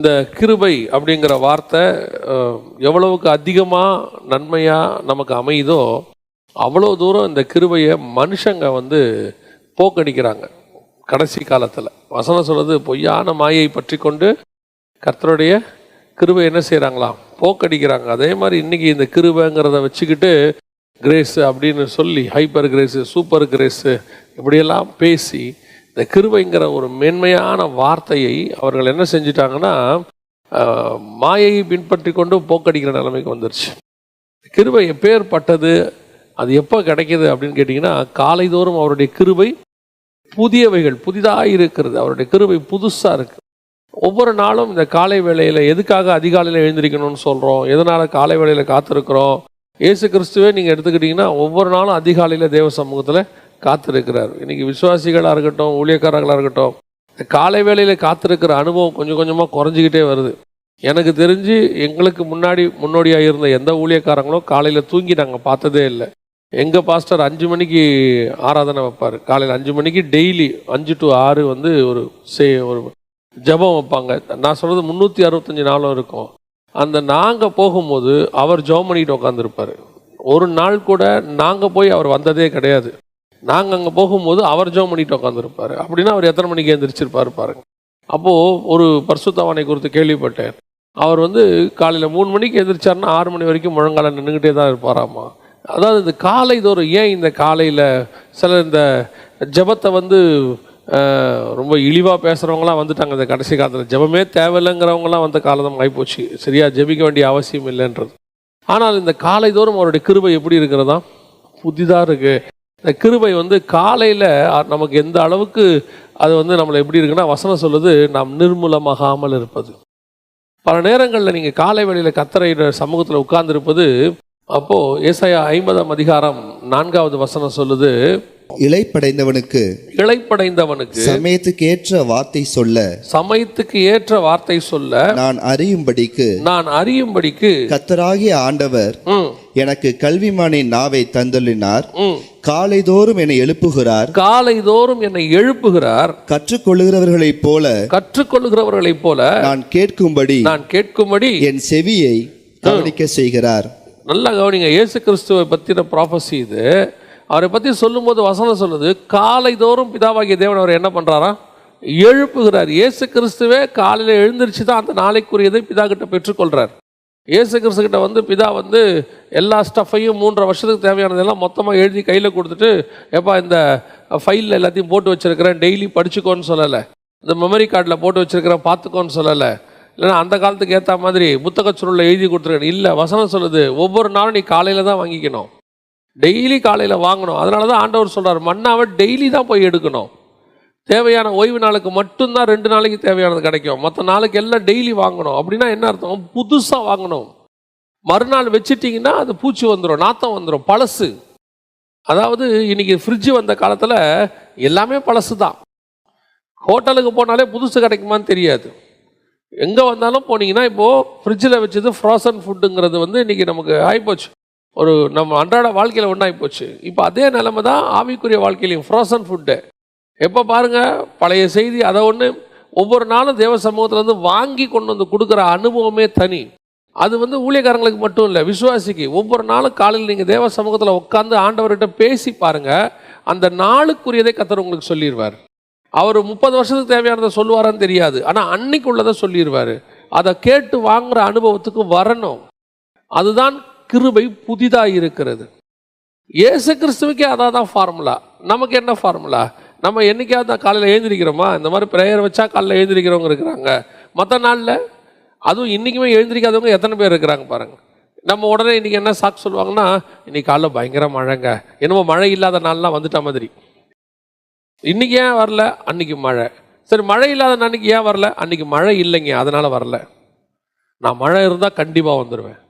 இந்த கிருபை அப்படிங்கிற வார்த்தை எவ்வளவுக்கு அதிகமாக நன்மையாக நமக்கு அமையுதோ அவ்வளோ தூரம் இந்த கிருபையை மனுஷங்க போக்கடிக்கிறாங்க. கடைசி காலத்தில் வசனம் சொல்கிறது, பொய்யான மாயை பற்றி கொண்டு கர்த்தருடைய கிருபை என்ன செய்கிறாங்களாம், போக்கடிக்கிறாங்க. அதே மாதிரி இன்றைக்கி இந்த கிருபைங்கிறத வச்சுக்கிட்டு கிரேஸு அப்படின்னு சொல்லி ஹைப்பர் கிரேஸு, சூப்பர் கிரேஸு இப்படியெல்லாம் பேசி இந்த கிருபைங்கிற ஒரு மேன்மையான வார்த்தையை அவர்கள் என்ன செஞ்சிட்டாங்கன்னா மாயையை பின்பற்றி கொண்டு போக்கடிக்கிற நிலைமைக்கு வந்துருச்சு. கிருபை எப்பேற்பட்டது, அது எப்போ கிடைக்கிது அப்படின்னு கேட்டிங்கன்னா, காலைதோறும் அவருடைய கிருபை புதியவைகள் புதிதாக இருக்கிறது. அவருடைய கிருபை புதுசாக இருக்குது. ஒவ்வொரு நாளும் இந்த காலை வேளையில் எதுக்காக அதிகாலையில் எழுந்திருக்கணும்னு சொல்கிறோம், எதனால் காலை வேளையில் காத்திருக்கிறோம். இயேசு கிறிஸ்துவே நீங்கள் எடுத்துக்கிட்டிங்கன்னா ஒவ்வொரு நாளும் அதிகாலையில் தேவ சமூகத்தில் காத்திருக்கிறார். இன்றைக்கி விசுவாசிகளாக இருக்கட்டும், ஊழியக்காரர்களாக இருக்கட்டும், காலை வேளையில் காத்திருக்கிற அனுபவம் கொஞ்சம் கொஞ்சமாக குறைஞ்சிக்கிட்டே வருது. எனக்கு தெரிஞ்சு எங்களுக்கு முன்னோடியாக இருந்த எந்த ஊழியக்காரங்களும் காலையில் தூங்கி நாங்கள் பார்த்ததே இல்லை. எங்கள் பாஸ்டர் 5 மணிக்கு ஆராதனை வைப்பார். காலையில் 5 மணிக்கு டெய்லி 5 to 6 ஒரு ஜபம் வைப்பாங்க. நான் சொல்கிறது 365 நாளும் இருக்கும். அந்த நாங்கள் போகும்போது அவர் ஜெபம் பண்ணிட்டு உட்காந்துருப்பார். ஒரு நாள் கூட நாங்கள் போய் அவர் வந்ததே கிடையாது. நாங்கள் அங்கே போகும்போது அவர் ஜெபம் பண்ணிட்டு உட்காந்துருப்பார். அப்படின்னா அவர் எத்தனை மணிக்கு எழுந்திரிச்சிருப்பார் பாருங்க. அப்போது ஒரு பரிசுத்தவானை குறித்து கேள்விப்பட்டேன். அவர் காலையில் 3 மணிக்கு எழுந்திரிச்சாருன்னா 6 மணி வரைக்கும் முழங்கால நின்றுக்கிட்டே தான் இருப்பாராமா. அதாவது இந்த காலை தோறும் ஏன் இந்த காலையில் சிலர் இந்த ஜபத்தை ரொம்ப இழிவாக பேசுகிறவங்களாம் வந்துட்டாங்க. இந்த கடைசி காலத்தில் ஜபமே தேவையில்லைங்கிறவங்களாம் வந்த காலம் ஆகிப்போச்சு. சரியாக ஜபிக்க வேண்டிய அவசியம் இல்லைன்றது. ஆனால் இந்த காலை தோறும் அவருடைய கிருபை எப்படி இருக்கிறதா, புதிதாக இருக்குது. இந்த கிருபை காலையில் நமக்கு எந்த அளவுக்கு அது நம்மளை எப்படி இருக்குன்னா, வசனம் சொல்லுது, நாம் நிர்மூலமாகாமல் இருப்பது. பல நேரங்களில் நீங்கள் காலை வேளையில் கர்த்தருடைய சமூகத்தில் உட்கார்ந்துருப்பது. அப்போது ஏசாயா 50ஆம் அதிகாரம் 4வது வசனம் சொல்லுது, இளைப்படைந்தவனுக்கு சமயத்துக்கு ஏற்ற வார்த்தை சொல்ல நான் அறியும்படிக்கு கர்த்தராகிய ஆண்டவர் எனக்கு கல்விமானின் நாவை தந்தள்ளினார். காலைதோறும் என்னை எழுப்புகிறார். கற்றுக்கொள்ளுகிறவர்களைப் போல நான் கேட்கும்படி என் செவியை கவனிக்க செய்கிறார். நல்லா கவனிங்க. இயேசு கிறிஸ்துவை பற்றின ப்ராஃபஸி இது. அவரை பற்றி சொல்லும்போது வசனம் சொல்லுது, காலைதோறும் பிதாவாகிய தேவன் அவர் என்ன பண்ணுறாரா, எழுப்புகிறார். இயேசு கிறிஸ்துவே காலையில் எழுந்திரிச்சு தான் அந்த நாளைக்குரியதை பிதா கிட்ட பெற்றுக்கொள்கிறார். இயேசு கிறிஸ்து கிட்ட பிதா எல்லா ஸ்டஃப்பையும் 3.5 வருஷத்துக்கு தேவையானதெல்லாம் மொத்தமாக எழுதி கையில் கொடுத்துட்டு, எப்பா இந்த ஃபைலில் எல்லாத்தையும் போட்டு வச்சுருக்கிறேன், டெய்லி படிச்சுக்கோன்னு சொல்லலை. இந்த மெமரி கார்டில் போட்டு வச்சுருக்கிறேன், பார்த்துக்கோன்னு சொல்லலை. இல்லைன்னா அந்த காலத்துக்கு ஏற்ற மாதிரி புத்தக சுருளில் எழுதி கொடுத்துருக்கேன். இல்லை, வசனம் சொல்லுது, ஒவ்வொரு நாளும் நீ காலையில் தான் வாங்கிக்கணும், டெய்லி காலையில் வாங்கணும். அதனால தான் ஆண்டவர் சொல்கிறார், மன்னாவை டெய்லி தான் போய் எடுக்கணும். தேவையான ஓய்வு நாளுக்கு மட்டும்தான் 2 நாளைக்கு தேவையானது கிடைக்கும். மற்ற நாளுக்கு எல்லாம் டெய்லி வாங்கணும். அப்படின்னா என்ன அர்த்தம், புதுசாக வாங்கணும். மறுநாள் வச்சுட்டிங்கன்னா அது பூச்சி வந்துடும், நாத்தம் வந்துடும், பழசு. அதாவது இன்றைக்கி ஃப்ரிட்ஜு வந்த காலத்தில் எல்லாமே பழசு தான். ஹோட்டலுக்கு போனாலே புதுசு கிடைக்குமான்னு தெரியாது. எங்கே வந்தாலும் போனீங்கன்னா இப்போது ஃப்ரிட்ஜில் வச்சது ஃப்ரோசன் ஃபுட்டுங்கிறது இன்றைக்கி நமக்கு ஆகிப்போச்சு. நம்ம அன்றாட வாழ்க்கையில் ஒன்றாகிப்போச்சு. இப்போ அதே நிலைமை தான் ஆவிக்குரிய வாழ்க்கையிலையும், ஃப்ரோசன் ஃபுட்டு. எப்போ பாருங்கள், பழைய செய்தி அதை ஒவ்வொரு நாளும் தேவ சமூகத்தில் வாங்கி கொண்டு கொடுக்குற அனுபவமே தனி. அது ஊழியக்காரங்களுக்கு மட்டும் இல்லை, விசுவாசிக்கு ஒவ்வொரு நாளும் காலையில் நீங்கள் தேவ சமூகத்தில் உட்காந்து ஆண்டவர்கிட்ட பேசி பாருங்கள். அந்த நாளுக்குரியதை கர்த்தர் உங்களுக்கு சொல்லிடுவார். அவர் 30 வருஷத்துக்கு தேவையானதை சொல்லுவாரான்னு தெரியாது, ஆனால் அன்னைக்கு உள்ளதை சொல்லிடுவார். அதை கேட்டு வாங்குகிற அனுபவத்துக்கு வரணும். அதுதான் கிருபை புதிதாக இருக்கிறது. இயேசு கிறிஸ்துவுக்கே அதான் தான் ஃபார்முலா. நமக்கு என்ன ஃபார்முலா? நம்ம என்றைக்காவது தான் காலையில் எழுந்திரிக்கிறோமா? இந்த மாதிரி ப்ரேயர் வச்சா காலையில் எழுந்திரிக்கிறவங்க இருக்கிறாங்க. மற்ற நாளில் அதுவும் இன்றைக்குமே எழுந்திரிக்காதவங்க எத்தனை பேர் இருக்கிறாங்க பாருங்கள். நம்ம உடனே இன்றைக்கி என்ன சாக்கு சொல்லுவாங்கன்னா, இன்றைக்கி காலைல பயங்கர மழைங்க, என்னமோ மழை இல்லாத நாள்லாம் வந்துட்ட மாதிரி. இன்றைக்கி ஏன் வரல, அன்றைக்கி மழை. சரி, மழை இல்லாத அன்றைக்கி ஏன் வரல, அன்றைக்கி மழை இல்லைங்க அதனால் வரல. நான் மழை இருந்தால் கண்டிப்பாக வந்துடுவேன்.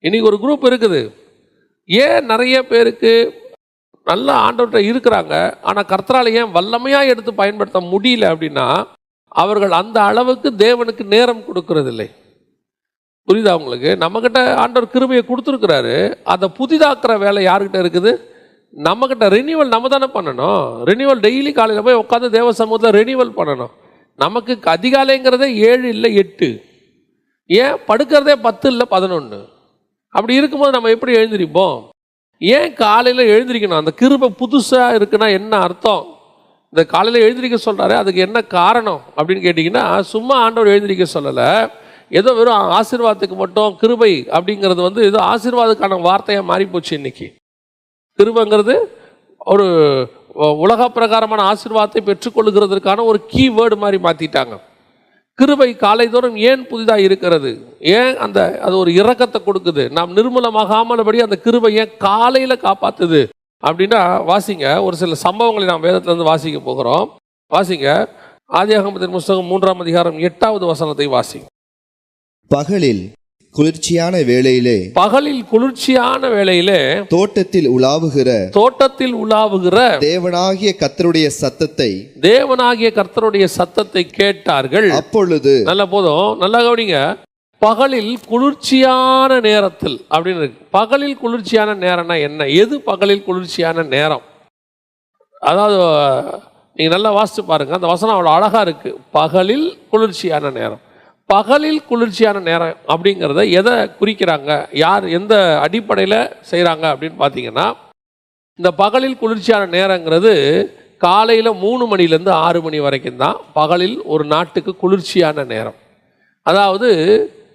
இன்றைக்கி ஒரு குரூப் இருக்குது. ஏன் நிறைய பேருக்கு நல்ல ஆண்டவர்கிட்ட இருக்கிறாங்க, ஆனால் கர்த்தரால் ஏன் வல்லமையாக எடுத்து பயன்படுத்த முடியல அப்படின்னா, அவர்கள் அந்த அளவுக்கு தேவனுக்கு நேரம் கொடுக்கறதில்லை. புரியுதா உங்களுக்கு? நம்மக்கிட்ட ஆண்டவர் கிருபையை கொடுத்துருக்கிறாரு, அதை புதிதாக்குற வேலை யார்கிட்ட இருக்குது? நம்மக்கிட்ட. ரினியூவல் நம்ம தானே பண்ணணும். ரினியூவல் டெய்லி காலையில் போய் உட்காந்து தேவ சமூகத்தில் ரினியூவல் பண்ணணும். நமக்கு அதிகாலைங்கிறதே 7 இல்லை 8. ஏன் படுக்கிறதே 10 இல்லை 11? அப்படி இருக்கும்போது நம்ம எப்படி எழுந்திருப்போம்? ஏன் காலையில் எழுந்திரிக்கணும்? அந்த கிருபை புதுசாக இருக்குன்னா என்ன அர்த்தம்? இந்த காலையில் எழுந்திரிக்க சொல்கிறாரு, அதுக்கு என்ன காரணம் அப்படின்னு கேட்டிங்கன்னா, சும்மா ஆண்டவர் எழுந்திரிக்க சொல்லலை. ஏதோ வெறும் ஆசீர்வாதத்துக்கு மட்டும் கிருபை அப்படிங்கிறது வந்து ஏதோ ஆசீர்வாதத்துக்கான வார்த்தையாக மாறிப்போச்சு இன்னைக்கு. கிருபைங்கிறது ஒரு உலக பிரகாரமான ஆசீர்வாதத்தை பெற்றுக்கொள்ளுகிறதுக்கான ஒரு கீவேர்டு மாதிரி மாற்றிட்டாங்க. கிருபை காலைதோறும் ஏன் புதிதாக இருக்கிறது? ஏன் அது ஒரு இரக்கத்தை கொடுக்குது? நாம் நிர்மூலமாகாமலபடி அந்த கிருபை ஏன் காலையில் காப்பாற்றுது அப்படின்னா, வாசிங்க. ஒரு சில சம்பவங்களை நாம் வேதத்திலிருந்து வாசிக்க போகிறோம். வாசிங்க, ஆதியாகமத்தின் புத்தகம் 3ஆம் அதிகாரம் 8வது வசனத்தை வாசிங்க. பகலில் குளிர்ச்சியான வேளையிலே தோட்டத்தில் உலாவுகிற தேவனாகிய கர்த்தருடைய சத்தத்தை கேட்டார்கள். அப்பொழுது நல்ல போதும், நல்லா கவனிங்க. பகலில் குளிர்ச்சியான நேரத்தில் அப்படின்னு இருக்கு. பகலில் குளிர்ச்சியான நேரம்னா என்ன? எது பகலில் குளிர்ச்சியான நேரம்? அதாவது நீங்க நல்லா வாசிச்சு பாருங்க, அந்த வசனம் அவ்வளோ அழகா இருக்கு. பகலில் குளிர்ச்சியான நேரம். பகலில் குளிர்ச்சியான நேரம் அப்படிங்கிறத எதை குறிக்கிறாங்க? யார் எந்த அடிப்படையில் செய்கிறாங்க அப்படின்னு பார்த்தீங்கன்னா, இந்த பகலில் குளிர்ச்சியான நேரங்கிறது காலையில் 3 மணிலேருந்து 6 மணி வரைக்கும் தான் பகலில் ஒரு நாட்டுக்கு குளிர்ச்சியான நேரம். அதாவது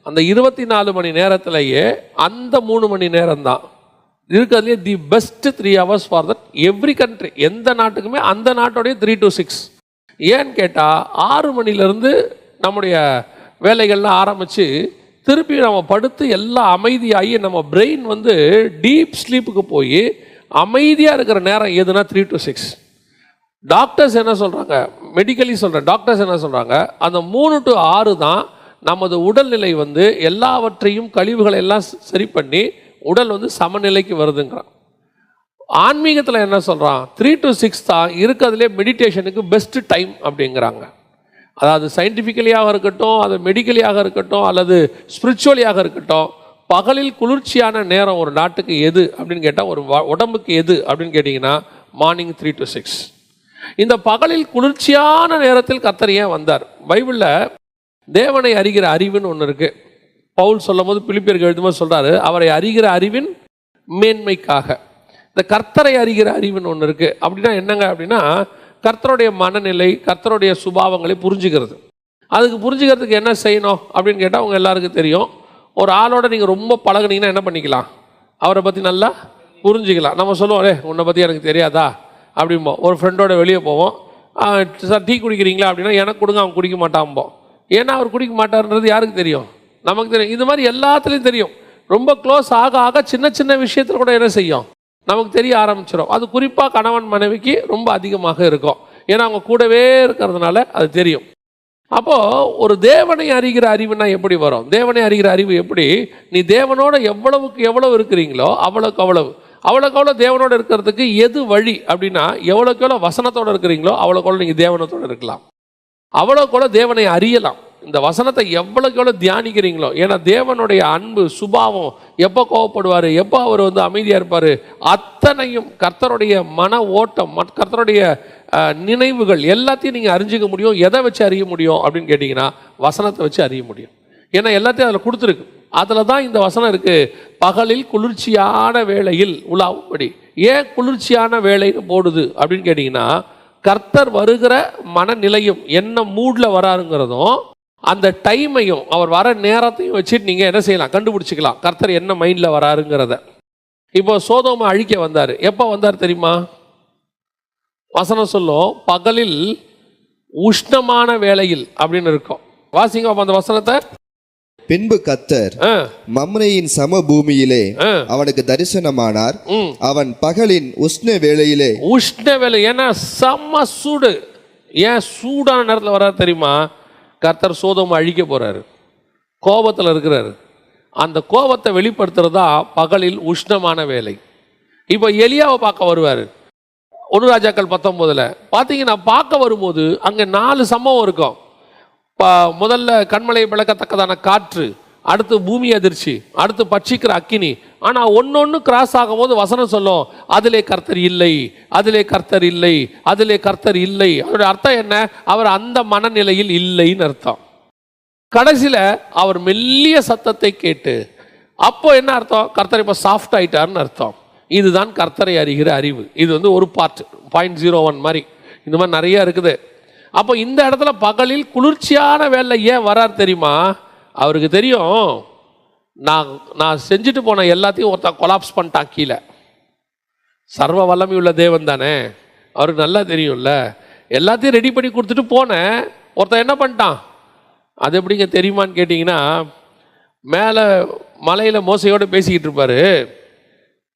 அந்த 24 மணி நேரத்திலேயே அந்த 3 மணி நேரம் தான் இருக்கிறதுலே the best 3 hours for that every country. எந்த நாட்டுக்குமே அந்த நாட்டோடைய 3 to 6. ஏன்னு கேட்டால் 6 மணிலேருந்து நம்முடைய வேலைகள்லாம் ஆரம்பித்து திருப்பி நம்ம படுத்து எல்லாம் அமைதியாகி நம்ம பிரெயின் வந்து டீப் ஸ்லீப்புக்கு போய் அமைதியாக இருக்கிற நேரம் எதுனா 3 to 6. டாக்டர்ஸ் என்ன சொல்கிறாங்க? மெடிக்கலி சொல்கிறேன், டாக்டர்ஸ் என்ன சொல்கிறாங்க? அந்த 3 to 6 தான் நமது உடல்நிலை வந்து எல்லாவற்றையும் கழிவுகளை எல்லாம் சரி பண்ணி உடல் வந்து சமநிலைக்கு வருதுங்கிறான். ஆன்மீகத்தில் என்ன சொல்கிறான்? 3 to 6 தான் இருக்கிறதுலே மெடிடேஷனுக்கு பெஸ்ட் டைம் அப்படிங்கிறாங்க. அதாவது சயின்டிஃபிக்கலியாக இருக்கட்டும், அது மெடிக்கலியாக இருக்கட்டும், அல்லது ஸ்பிரிச்சுவலியாக இருக்கட்டும், பகலில் குளிர்ச்சியான நேரம் ஒரு நாட்டுக்கு எது அப்படின்னு கேட்டால், ஒரு உடம்புக்கு எது அப்படின்னு கேட்டிங்கன்னா மார்னிங் 3 to 6. இந்த பகலில் குளிர்ச்சியான நேரத்தில் கர்த்தர் ஏன் வந்தார்? பைபிளில் தேவனை அறிகிற அறிவுன்னு ஒன்று இருக்குது. பவுல் சொல்லும் போது பிலிப்பியருக்கு எழுதும்போது சொல்கிறாரு, அவரை அறிகிற அறிவின் மேன்மைக்காக. இந்த கர்த்தரை அறிகிற அறிவுன்னு ஒன்று இருக்குது. அப்படின்னா என்னங்க அப்படின்னா, கர்த்தருடைய மனநிலை, கர்த்தருடைய சுபாவங்களை புரிஞ்சுக்கிறது. அதுக்கு புரிஞ்சுக்கிறதுக்கு என்ன செய்யணும் அப்படின்னு கேட்டால் அவங்க எல்லாருக்கும் தெரியும். ஒரு ஆளோட நீங்கள் ரொம்ப பழகுனீங்கன்னா என்ன பண்ணிக்கலாம்? அவரை பற்றி நல்லா புரிஞ்சுக்கலாம். நம்ம சொல்லுவோம், உன்னை பற்றி எனக்கு தெரியாதா அப்படிம்போம். ஒரு ஃப்ரெண்டோட வெளியே போவோம், சார் டீ குடிக்கிறீங்களா அப்படின்னா எனக்கு கொடுங்க, அவன் குடிக்க மாட்டான்போம். ஏன்னா அவர் குடிக்க மாட்டார்ன்றது யாருக்கு தெரியும்? நமக்கு தெரியும். இது மாதிரி எல்லாத்துலேயும் தெரியும். ரொம்ப க்ளோஸ் ஆக ஆக சின்ன சின்ன விஷயத்தில் கூட என்ன செய்யும்? நமக்கு தெரிய ஆரம்பிச்சிடும். அது குறிப்பாக கணவன் மனைவிக்கு ரொம்ப அதிகமாக இருக்கும். ஏன்னா அவங்க கூடவே இருக்கிறதுனால அது தெரியும். அப்போது ஒரு தேவனை அறிகிற அறிவுனா எப்படி வரும்? தேவனை அறிகிற அறிவு எப்படி? நீ தேவனோட எவ்வளவுக்கு எவ்வளவு இருக்கிறீங்களோ அவ்வளோக்கு அவ்வளோ தேவனோட இருக்கிறதுக்கு எது வழி அப்படின்னா, எவ்வளோக்கு எவ்வளோ வசனத்தோடு இருக்கிறீங்களோ அவ்வளோக்கு நீங்கள் தேவனத்தோடு இருக்கலாம். அவ்வளோக்கு தேவனை அறியலாம். இந்த வசனத்தை எவ்வளோக்கு எவ்வளோ தியானிக்கிறீங்களோ, ஏன்னா தேவனுடைய அன்பு சுபாவம், எப்போ கோவப்படுவார், எப்போ அவர் வந்து அமைதியாக இருப்பார், அத்தனையும் கர்த்தருடைய மன ஓட்டம், கர்த்தருடைய நினைவுகள் எல்லாத்தையும் நீங்கள் அறிஞ்சிக்க முடியும். எதை வச்சு அறிய முடியும் அப்படின்னு கேட்டிங்கன்னா, வசனத்தை வச்சு அறிய முடியும். ஏன்னா எல்லாத்தையும் அதில் கொடுத்துருக்கு. அதில் தான் இந்த வசனம் இருக்குது, பகலில் குளிர்ச்சியான வேளையில் உலாவும்படி. ஏன் குளிர்ச்சியான வேலைன்னு போடுது அப்படின்னு கேட்டிங்கன்னா, கர்த்தர் வருகிற மனநிலையும் என்ன மூடில் வராருங்கிறதும் அந்த டைமையும் அவர் வர நேரத்தையும் வச்சுட்டு நீங்கள் என்ன செய்யலாம்? கண்டுபிடிச்சிக்கலாம் கர்த்தர் என்ன மைண்டில் வராருங்கிறத. இப்போ சோதோமை அழிக்க வந்தார். எப்போ வந்தார் தெரியுமா? வசனம் சொல்லும், பகலில் உஷ்ணமான வேளையில் அப்படின்னு இருக்கும். வாசிங்க அந்த வசனத்தை. பின்பு கர்த்தர் மம்ரேயின் சமபூமியிலே அவனுக்கு தரிசனமானார். அவன் பகலின் உஷ்ண வேளை, ஏன்னா செம்ம சூடு. ஏன் சூடான நேரத்தில் வர்றாரு தெரியுமா? கர்த்தர் சோதோமை அழிக்க போறாரு, கோபத்தில் இருக்கிறாரு. அந்த கோபத்தை வெளிப்படுத்துறதா பகலில் உஷ்ணமான வேலை. இப்போ எலியாவை பார்க்க வருவார். 1 ராஜாக்கள் 19 பார்த்தீங்கன்னா, பார்க்க வரும்போது அங்கே 4 சம்பவம் இருக்கும். முதல்ல கண்மலை விளக்கத்தக்கதான காற்று, அடுத்து பூமி அதிர்ச்சி, அடுத்து பட்சிக்கிற அக்கினி. ஆனால் ஒன்னொன்று கிராஸ் ஆகும்போது வசனம் சொல்லும், அதிலே கர்த்தர் இல்லை, அதிலே கர்த்தர் இல்லை, அதிலே கர்த்தர் இல்லை. அதோட அர்த்தம் என்ன? அவர் அந்த மனநிலையில் இல்லைன்னு அர்த்தம். கடைசியில் அவர் மெல்லிய சத்தத்தை கேட்டு, அப்போ என்ன அர்த்தம்? கர்த்தர் இப்போ சாஃப்ட் ஆயிட்டார்னு அர்த்தம். இதுதான் கர்த்தரை அறிகிற அறிவு. இது வந்து ஒரு பார்ட் 0.01 மாதிரி. இந்த மாதிரி நிறைய இருக்குது. அப்போ இந்த இடத்துல பகலில் குளிர்ச்சியான வேலை ஏன் வரார் தெரியுமா? அவருக்கு தெரியும், நான் செஞ்சுட்டு போன எல்லாத்தையும் ஒருத்தன் கொலாப்ஸ் பண்ணிட்டான் கீழே. சர்வ வல்லமை உள்ள தேவன் தானே, அவருக்கு நல்லா தெரியும்ல. எல்லாத்தையும் ரெடி பண்ணி கொடுத்துட்டு போனேன், ஒருத்தன் என்ன பண்ணிட்டான். அது எப்படிங்க தெரியுமான்னு கேட்டிங்கன்னா, மேலே மலையில் மோசையோடு பேசிக்கிட்டு இருப்பார்,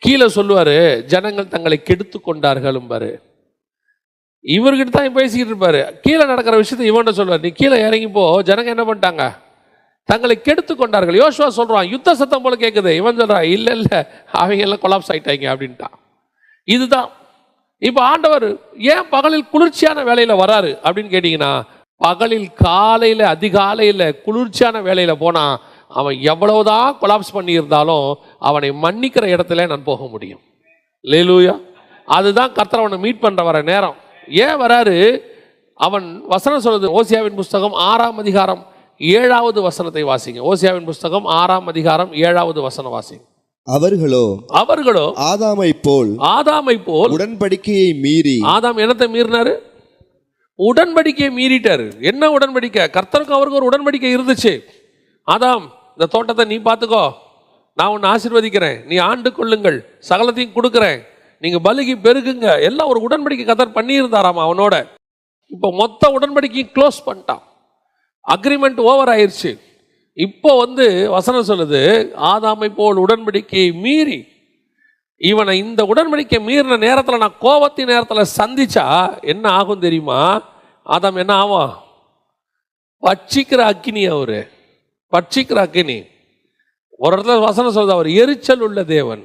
கீழே சொல்லுவார் ஜனங்கள் தங்களை கெடுத்து கொண்டார்களும்பார். இவர்கிட்ட தான் பேசிக்கிட்டு இருப்பார். கீழே நடக்கிற விஷயத்தை இவன்கிட்ட சொல்லுவார், நீ கீழே இறங்கிப்போ, ஜனங்க என்ன பண்ணிட்டாங்க, தங்களை கெடுத்து கொண்டார்கள். யோசுவா சொல்கிறான், யுத்த சத்தம் போல கேட்குது. இவன் சொல்கிறான், இல்லை அவங்க எல்லாம் கொலாப்ஸ் ஆகிட்டாங்க அப்படின்ட்டான். இதுதான் இப்போ ஆண்டவர் ஏன் பகலில் குளிர்ச்சியான வேலையில் வராரு அப்படின்னு கேட்டிங்கன்னா, பகலில் காலையில் அதிகாலையில் குளிர்ச்சியான வேலையில் போனால் அவன் எவ்வளவுதான் கொலாப்ஸ் பண்ணியிருந்தாலும் அவனை மன்னிக்கிற இடத்துல நான் போக முடியும். லேலூயா. அதுதான் கர்த்தர் அவனை மீட் பண்ணுற வர நேரம். ஏன் வராரு? அவன் வசனம் சொல்லுது, ஓசியாவின் புஸ்தகம் 6ஆம் அதிகாரம் 7வது வசனத்தை வாசிங்க. ஓசியாவின் புஸ்தகம் 6ஆம் அதிகாரம் 7வது வசனம் வாசிங்க. அவர்களோ ஆதாமை போல் உடன்படிக்கையை மீறி. ஆதாம் என்னத்தை மீறினாரு? உடன்படிக்கையை மீறிட்டாரு. என்ன உடன்படிக்கை? கர்த்தருக்கு அவருக்கு ஒரு உடன்படிக்கை இருந்துச்சு. ஆதாம், இந்த தோட்டத்தை நீ பார்த்துக்கோ, நான் உன்னை ஆசீர்வதிக்கிறேன், நீ ஆண்டு கொள்ளுங்கள், சகலத்தையும் கொடுக்குறேன், நீங்க பலுகி பெருகுங்க, எல்லாம் ஒரு உடன்படிக்கை கர்த்தர் பண்ணியிருந்தாராமா அவனோட. இப்போ மொத்த உடன்படிக்கையும் க்ளோஸ் பண்ணிட்டான், அக்ரிமெண்ட் ஓவர் ஆயிடுச்சு. இப்போ வந்து வசனம் சொல்லுது, ஆதாமை போல் உடன்படிக்கையை மீறி. இவனை இந்த உடன்படிக்கை மீறின நேரத்தில், நான் கோபத்தின் நேரத்தில் சந்திச்சா என்ன ஆகும் தெரியுமா? ஆதாம் என்ன ஆகும்? பட்சிக்கிற அக்கினி. அவரு பட்சிக்கிற அக்கினி. ஒரு இடத்துல வசனம் சொல்லுது, அவர் எரிச்சல் உள்ள தேவன்.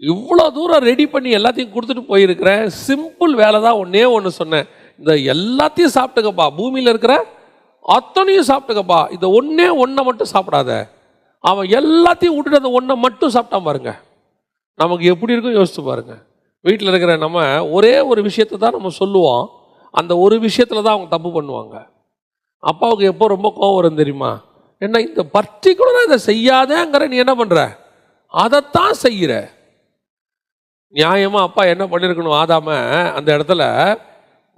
இவ்வளோ தூரம் ரெடி பண்ணி எல்லாத்தையும் கொடுத்துட்டு போயிருக்கிறேன், சிம்பிள் வேலை தான், ஒன்னே ஒன்று சொன்னேன், இந்த எல்லாத்தையும் சாப்பிட்டுக்கப்பா, பூமியில் இருக்கிற அத்தனையும் சாப்பிட்டுக்கப்பா, இந்த ஒன்றை மட்டும் சாப்பிடாத. அவன் எல்லாத்தையும் விட்டுட்டு அந்த ஒன்றை மட்டும் சாப்பிட்டான் பாருங்க, நமக்கு எப்படி இருக்கும் யோசிச்சு பாருங்க. வீட்டில் இருக்கிற நம்ம ஒரே ஒரு விஷயத்தை தான் நம்ம சொல்லுவோம், அந்த ஒரு விஷயத்தில் தான் அவங்க தப்பு பண்ணுவாங்க. அப்பாவுக்கு எப்போ ரொம்ப கோவம் வரும் தெரியுமா? என்ன இந்த பர்டிகுலராக இதை செய்யாதேங்கிற, நீ என்ன பண்ணுற, அதைத்தான் செய்கிற. நியாயமாக அப்பா என்ன பண்ணியிருக்கணும்? ஆதாம அந்த இடத்துல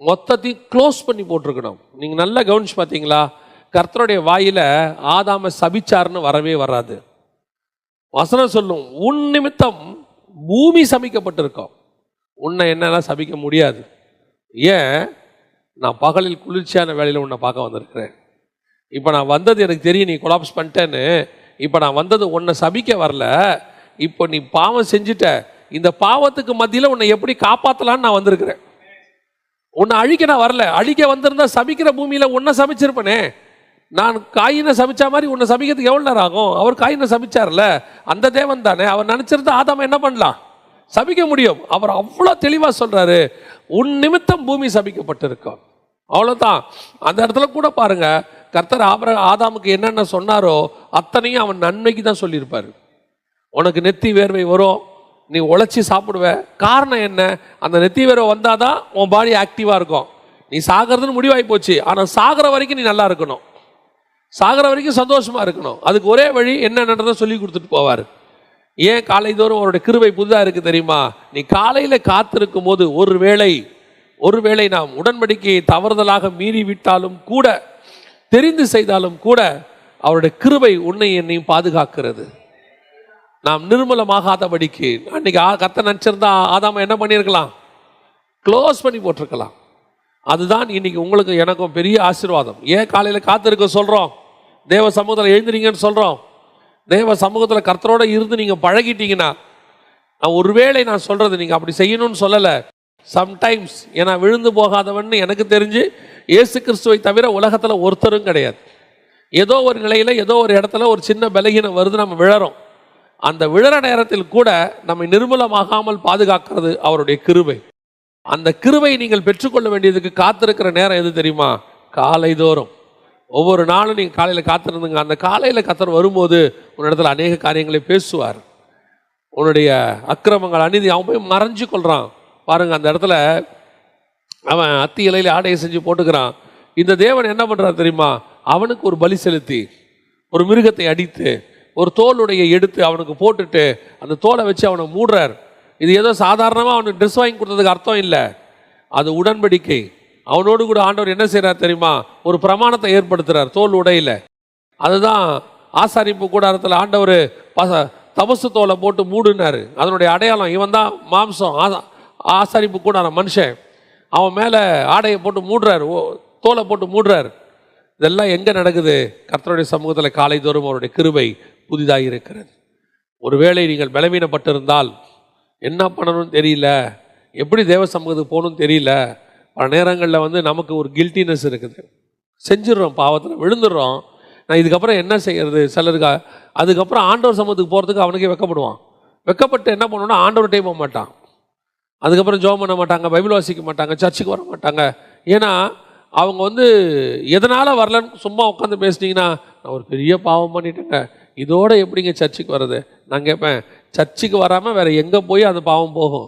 மொத்தத்தையும் க்ளோஸ் பண்ணி போட்டிருக்கணும். நீங்கள் நல்லா கவனிச்சு பார்த்தீங்களா? கர்த்தருடைய வாயில ஆதாம சபிச்சார்னு வரவே வராது. வசனம் சொல்லும், உன் நிமித்தம் பூமி சபிக்கப்பட்டிருக்கோம், உன்னை என்னெல்லாம் சபிக்க முடியாது. ஏன்? நான் பகலில் குளிர்ச்சியான வேலையில் உன்னை பார்க்க வந்திருக்கிறேன். இப்போ நான் வந்தது எனக்கு தெரியும், நீ கொலாப்ஸ் பண்ணிட்டேன்னு. இப்போ நான் வந்தது உன்னை சபிக்க வரல, இப்போ நீ பாவம் செஞ்சுட்ட, இந்த பாவத்துக்கு மத்தியில் உன்னை எப்படி காப்பாற்றலான்னு நான் வந்திருக்கிறேன். உன்னை அழிக்க நான் வரல. அழிக்க வந்திருந்தா சபிக்கிற பூமியில் உன்னை சபிச்சிருப்பனே. நான் காயினை சபிச்சா மாதிரி உன்னை சபிக்கிறதுக்கு எவ்வளோ நேரம் ஆகும்? அவர் காயினை சபிச்சார்ல, அந்த தேவன் தானே. அவர் நினச்சிருந்தா ஆதாம என்ன பண்ணலாம்? சபிக்க முடியும். அவர் அவ்வளோ தெளிவாக சொல்கிறாரு, உன் நிமித்தம் பூமி சபிக்கப்பட்டிருக்கோம். அவ்வளோதான். அந்த இடத்துல கூட பாருங்க, கர்த்தர் ஆதாமுக்கு என்னென்ன சொன்னாரோ அத்தனையும் அவன் நன்மைக்கு தான் சொல்லியிருப்பார். உனக்கு நெத்தி வேர்வை வரும், நீ உழைச்சி சாப்பிடுவ. காரணம் என்ன? அந்த நெத்தி வேர்வை வந்தாதான் உன் பாடி ஆக்டிவாக இருக்கும். நீ சாகிறதுன்னு முடிவாகி போச்சு, ஆனால் சாகிற வரைக்கும் நீ நல்லா இருக்கணும், சாகிற வரைக்கும் சந்தோஷமாக இருக்கணும். அதுக்கு ஒரே வழி என்னன்றதை சொல்லி கொடுத்துட்டு போவார். ஏன் காலைதோறும் அவருடைய கிருபை புதுதாக இருக்குது தெரியுமா? நீ காலையில் காத்திருக்கும் போது ஒருவேளை நாம் உடன்படிக்கையை தவறுதலாக மீறி விட்டாலும் கூட, தெரிந்து செய்தாலும் கூட, அவருடைய கிருபை உன்னை என்னையும் பாதுகாக்கிறது. நாம் நிர்மூலமாகாதபடிக்கு. அன்னைக்கு கர்த்தர் நினச்சிருந்தா ஆதாம என்ன பண்ணியிருக்கலாம்? க்ளோஸ் பண்ணி போட்டிருக்கலாம். அதுதான் இன்னைக்கு உங்களுக்கு எனக்கும் பெரிய ஆசீர்வாதம். ஏன் காலையில் காத்திருக்க சொல்கிறோம்? தேவ சமூகத்தில் எழுந்துறீங்கன்னு சொல்கிறோம். தேவ சமூகத்தில் கர்த்தரோடு இருந்து நீங்கள் பழகிட்டீங்கன்னா, ஒருவேளை நான் சொல்கிறது நீங்கள் அப்படி செய்யணும்னு சொல்லலை, சம்டைம்ஸ். ஏன்னா விழுந்து போகாதவன்னு எனக்கு தெரிஞ்சு இயேசு கிறிஸ்துவை தவிர உலகத்தில் ஒருத்தரும் கிடையாது. ஏதோ ஒரு நிலையில் ஏதோ ஒரு இடத்துல ஒரு சின்ன பலகீனம் வருது, நம்ம விழறோம். அந்த விழற நேரத்தில் கூட நம்மை நிர்மூலமாகாமல் பாதுகாக்கிறது அவருடைய கிருபை. அந்த கிருபை நீங்கள் பெற்றுக்கொள்ள வேண்டியதுக்கு காத்திருக்கிற நேரம் எது தெரியுமா? காலைதோறும். ஒவ்வொரு நாளும் நீங்கள் காலையில் காத்திருந்துங்க. அந்த காலையில் கர்த்தர் வரும்போது உன்னிடத்தில் அநேக காரியங்களை பேசுவார். உன்னுடைய அக்கிரமங்கள் அநீதி அவன் போய் மறைஞ்சு கொள்கிறான் பாருங்க. அந்த இடத்துல அவன் அத்தி இலையில் ஆடையை செஞ்சு போட்டுக்கிறான். இந்த தேவன் என்ன பண்ணுறாரு தெரியுமா? அவனுக்கு ஒரு பலி செலுத்தி ஒரு மிருகத்தை அடித்து ஒரு தோலுடைய எடுத்து அவனுக்கு போட்டுட்டு அந்த தோலை வச்சு அவனை மூடுறார். இது ஏதோ சாதாரணமாக அவனுக்கு ட்ரெஸ் வாங்கி கொடுத்ததுக்கு அர்த்தம் இல்லை, அது உடன்படிக்கை. அவனோடு கூட ஆண்டவர் என்ன செய்கிறார் தெரியுமா? ஒரு பிரமாணத்தை ஏற்படுத்துகிறார் தோல் உடையில். அதுதான் ஆசாரிப்பு கூடாரத்தில் ஆண்டவர் தபசு தோலை போட்டு மூடுனார். அதனுடைய அடையாளம் இவன் தான் மாம்சம். ஆசாரிப்பு கூடாரம் மனுஷன், அவன் மேலே ஆடையை போட்டு மூடுறார், தோலை போட்டு மூடுறார். இதெல்லாம் எங்கே நடக்குது? கர்த்தருடைய சமூகத்தில் காலை தோறும் அவருடைய கிருபை புதிதாக இருக்கிறது. ஒருவேளை நீங்கள் பலவீனப்பட்டிருந்தால் என்ன பண்ணணும்னு தெரியல, எப்படி தேவ சமூகத்துக்கு போகணும்னு தெரியல, பல நேரங்களில் நமக்கு ஒரு கில்ட்டினஸ் இருக்குது, செஞ்சிடறோம், பாவத்தில் விழுந்துடுறோம். நான் இதுக்கப்புறம் என்ன செய்கிறது? சிலருக்கு அதுக்கப்புறம் ஆண்டவர் சமூகத்துக்கு போகிறதுக்கு அவனுக்கே வெக்கப்படுவான். வெக்கப்பட்டு என்ன பண்ணுவோன்னா ஆண்டவர்கிட்டே போக மாட்டான். அதுக்கப்புறம் ஜெபம் பண்ண மாட்டாங்க, பைபிள் வாசிக்க மாட்டாங்க, சர்ச்சுக்கு வர மாட்டாங்க. ஏன்னா அவங்க எதனால் வரலன்னு சும்மா உட்காந்து பேசினீங்கன்னா, நான் ஒரு பெரிய பாவம் பண்ணிட்டேங்க, இதோட எப்படிங்க சர்ச்சுக்கு வர்றது? நான் கேட்பேன், சர்ச்சுக்கு வராமல் வேறு எங்கே போய் அந்த பாவம் போகும்?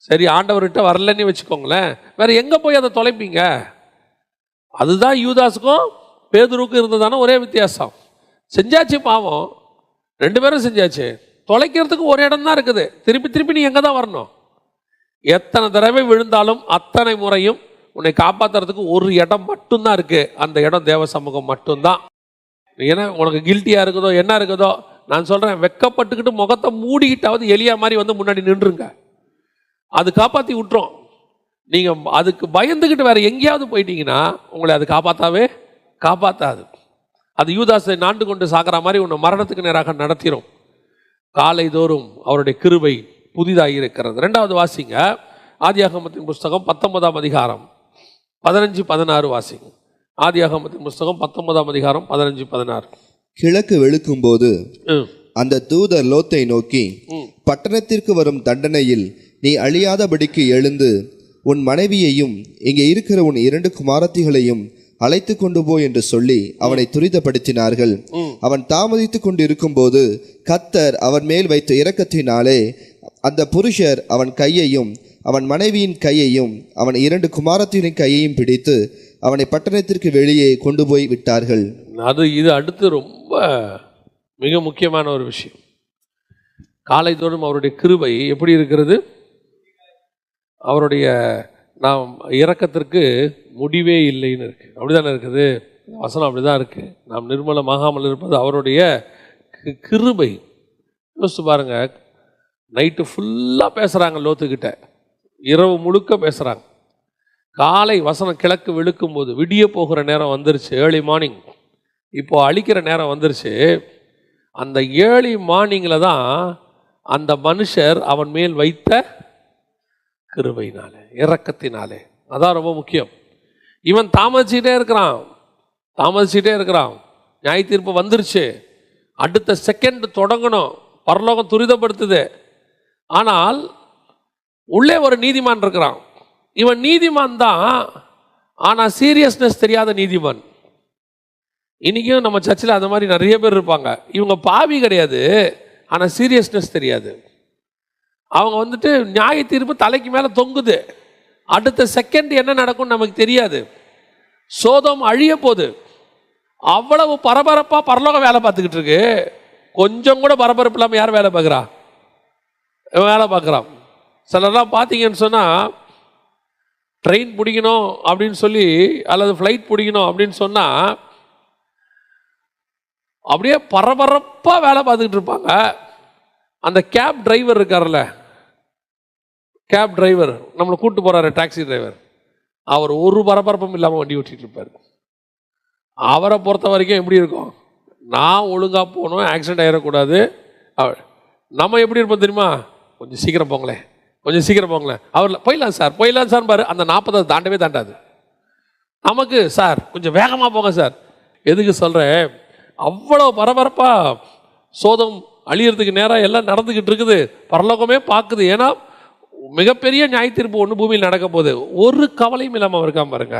சரி, ஆண்டவர்கிட்ட வரலன்னு வச்சுக்கோங்களேன், வேறு எங்கே போய் அதை தொலைப்பீங்க? அதுதான் யூதாஸுக்கும் பேதுருவுக்கும் இருந்ததான ஒரே வித்தியாசம். செஞ்சாச்சு பாவம், ரெண்டு பேரும் செஞ்சாச்சு, தொலைக்கிறதுக்கு ஒரு இடம் தான் இருக்குது. திருப்பி திருப்பி நீ எங்கே தான் வரணும்? எத்தனை தடவை விழுந்தாலும் அத்தனை முறையும் உன்னை காப்பாற்றுறதுக்கு ஒரு இடம் மட்டும்தான் இருக்குது. அந்த இடம் தேவ சமூகம் மட்டும்தான். ஏன்னா உனக்கு கில்ட்டியாக இருக்குதோ என்ன இருக்குதோ, நான் சொல்கிறேன், வெக்கப்பட்டுக்கிட்டு முகத்தை மூடிக்கிட்டாவது எலியா மாதிரி முன்னாடி நின்றுங்க, அது காப்பாற்றி விட்டுரும். நீங்கள் அதுக்கு பயந்துக்கிட்டு வேறு எங்கேயாவது போயிட்டீங்கன்னா உங்களை அது காப்பாற்றாது. அது யூதாசை நாண்டு கொண்டு சாகிற மாதிரி உன்னை மரணத்துக்கு நேராக நடத்திடும். காலை தோறும் அவருடைய கிருபை புதிதாக இருக்கிறது. ரெண்டாவது வாசிங்க, ஆதியாகமத்தின் புஸ்தகம் 19ஆம் அதிகாரம் 15-16 வாசிங்க. ஆதியாகமத்தின் புஸ்தகம் 19ஆம் அதிகாரம் 15-16. கிழக்கு வெளுக்கும் போது அந்த தூதர் லோத்தை நோக்கி, பட்டணத்திற்கு வரும் தண்டனையில் நீ அழியாதபடிக்கு எழுந்து உன் மனைவியையும் இங்கே இருக்கிற உன் 2 குமாரத்திகளையும் அழைத்து கொண்டு போ என்று சொல்லி அவனை துரிதப்படுத்தினார்கள். அவன் தாமதித்து கொண்டு இருக்கும் போது கர்த்தர் அவன் மேல் வைத்த இரக்கத்தினாலே அந்த புருஷர் அவன் கையையும் அவன் மனைவியின் கையையும் அவன் 2 குமாரத்தின் கையையும் பிடித்து அவனை பட்டணத்திற்கு வெளியே கொண்டு போய் விட்டார்கள். இது அடுத்து ரொம்ப மிக முக்கியமான ஒரு விஷயம். காலை தோறும் அவருடைய கிருபை எப்படி இருக்கிறது? அவருடைய நாம் இரக்கத்திற்கு முடிவே இல்லைன்னு இருக்கு. அப்படிதானே இருக்குது வசனம், அப்படிதான் இருக்கு. நாம் நிர்மலமாகாமல் இருப்பது அவருடைய கிருபை. யோசிச்சு பாருங்க, நைட்டு ஃபுல்லாக பேசுகிறாங்க லோத்துக்கிட்ட, இரவு முழுக்க பேசுகிறாங்க. காலை வசனம் கிழக்கு வெளுக்கும் போது விடிய போகிற நேரம் வந்துருச்சு, ஏர்லி மார்னிங். இப்போ அழிக்கிற நேரம் வந்துருச்சு. அந்த ஏர்லி மார்னிங்கில் தான் அந்த மனுஷர் அவன் மேல் வைத்த கிருபையினாலே, இரக்கத்தினாலே. அதான் ரொம்ப முக்கியம். இவன் தாமதிச்சுட்டே இருக்கிறான். நியாய தீர்ப்பு வந்துருச்சு, அடுத்த செகண்ட் தொடங்கணும், பரலோகம் துரிதப்படுத்துது. ஆனால் உள்ளே ஒரு நீதிமான் இருக்கிறான். இவன் நீதிமான் தான், ஆனால் சீரியஸ்னஸ் தெரியாத நீதிமான். இன்றைக்கும் நம்ம சர்ச்சில் அந்த மாதிரி நிறைய பேர் இருப்பாங்க. இவங்க பாவி கிடையாது, ஆனால் சீரியஸ்னஸ் தெரியாது. அவங்க நியாய தீர்ப்பு தலைக்கு மேலே தொங்குது, அடுத்த செகண்ட் என்ன நடக்கும் நமக்கு தெரியாது. சோதம் அழிய போகுது, அவ்வளவு பரபரப்பாக பரலோகம் வேலை பார்த்துக்கிட்டு இருக்கு. கொஞ்சம் கூட பரபரப்பு இல்லாமல் யார் வேலை பார்க்குறான்? சிலர்லாம் பார்த்தீங்கன்னு சொன்னால், ட்ரெயின் பிடிக்கணும் அப்படின்னு சொல்லி அல்லது ஃப்ளைட் பிடிக்கணும் அப்படின்னு சொன்னால் அப்படியே பரபரப்பாக வேலை பார்த்துக்கிட்டு இருப்பாங்க. அந்த கேப் டிரைவர் இருக்கார்ல, கேப் டிரைவர் நம்மளை கூப்பிட்டு போகிறாரு, டாக்ஸி டிரைவர், அவர் ஒரு பரபரப்பும் இல்லாமல் வண்டி ஓட்டிகிட்டு இருப்பார். அவரை பொறுத்த வரைக்கும் எப்படி இருக்கும்? நான் ஒழுங்காக போகணும், ஆக்சிடென்ட் ஆகிடக்கூடாது. நம்ம எப்படி இருப்போம் தெரியுமா? கொஞ்சம் சீக்கிரம் போங்களேன். அவர் போயிடலாம் சார் பாரு, அந்த 40 தாண்டவே தாண்டாது. நமக்கு சார் கொஞ்சம் வேகமாக போங்க சார். எதுக்கு சொல்கிறேன்? அவ்வளோ பரபரப்பாக சோதம் அழியறதுக்கு நேரம் எல்லாம் நடந்துக்கிட்டு இருக்குது, பரலோகமே பார்க்குது. ஏன்னா மிகப்பெரிய நியாய தீர்ப்பு ஒன்று பூமியில் நடக்க போகுது. ஒரு கவலையும் இல்லாமல் இருக்காம பாருங்க.